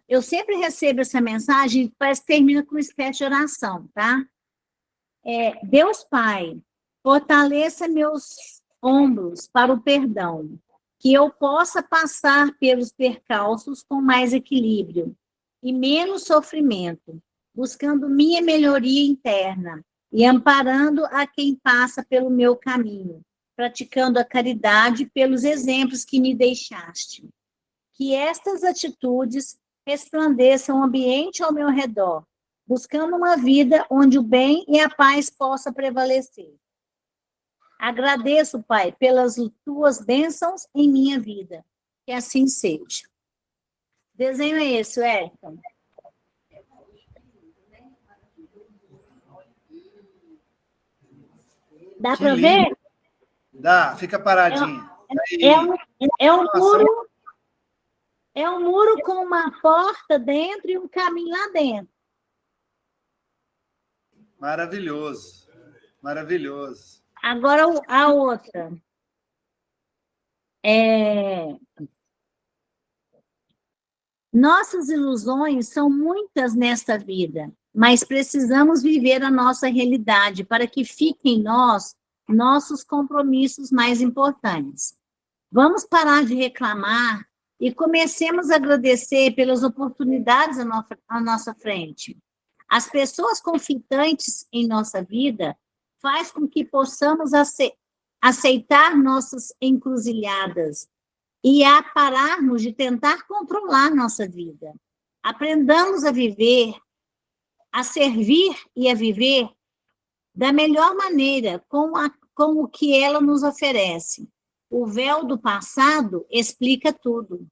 eu sempre recebo essa mensagem, parece que termina com uma espécie de oração, tá? Deus Pai, fortaleça meus ombros para o perdão, que eu possa passar pelos percalços com mais equilíbrio e menos sofrimento, buscando minha melhoria interna e amparando a quem passa pelo meu caminho, praticando a caridade pelos exemplos que me deixaste. Que estas atitudes resplandeçam o ambiente ao meu redor, buscando uma vida onde o bem e a paz possam prevalecer. Agradeço, Pai, pelas tuas bênçãos em minha vida. Que assim seja. Desenho é esse, Wellington. Dá para ver? Dá, fica paradinho. É um muro com uma porta dentro e um caminho lá dentro. Maravilhoso, maravilhoso. Agora a outra. Nossas ilusões são muitas nesta vida, mas precisamos viver a nossa realidade para que fiquem em nós nossos compromissos mais importantes. Vamos parar de reclamar e comecemos a agradecer pelas oportunidades à nossa frente. As pessoas conflitantes em nossa vida faz com que possamos aceitar nossas encruzilhadas e a pararmos de tentar controlar nossa vida. Aprendamos a viver, a servir e a viver da melhor maneira com o que ela nos oferece. O véu do passado explica tudo.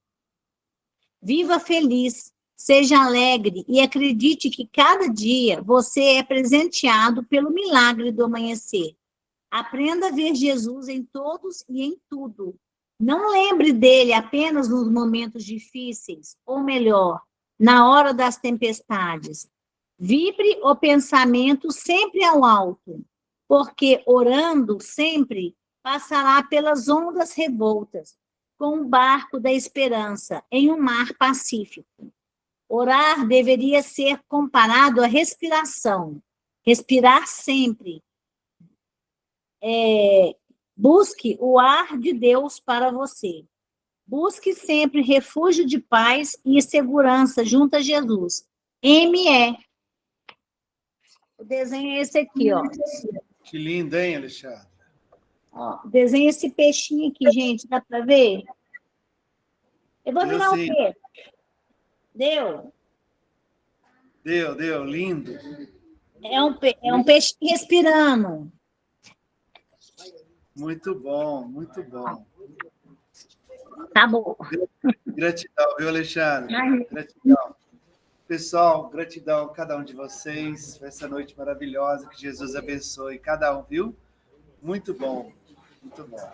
Viva feliz, seja alegre e acredite que cada dia você é presenteado pelo milagre do amanhecer. Aprenda a ver Jesus em todos e em tudo. Não lembre dele apenas nos momentos difíceis, ou melhor, na hora das tempestades. Vibre o pensamento sempre ao alto, porque orando sempre passará pelas ondas revoltas, com o barco da esperança em um mar pacífico. Orar deveria ser comparado à respiração. Respirar sempre. Busque o ar de Deus para você. Busque sempre refúgio de paz e segurança junto a Jesus. ME. O desenho é esse aqui, ó. Que lindo, hein, Alexandre? Ó, desenha esse peixinho aqui, gente. Dá para ver? Eu vou virar o quê? Deu? Deu. Lindo. É um peixe respirando. Muito bom, muito bom. Tá bom. Gratidão, viu, Alexandre? Gratidão. Pessoal, gratidão a cada um de vocês por essa noite maravilhosa. Que Jesus abençoe cada um, viu? Muito bom, muito bom.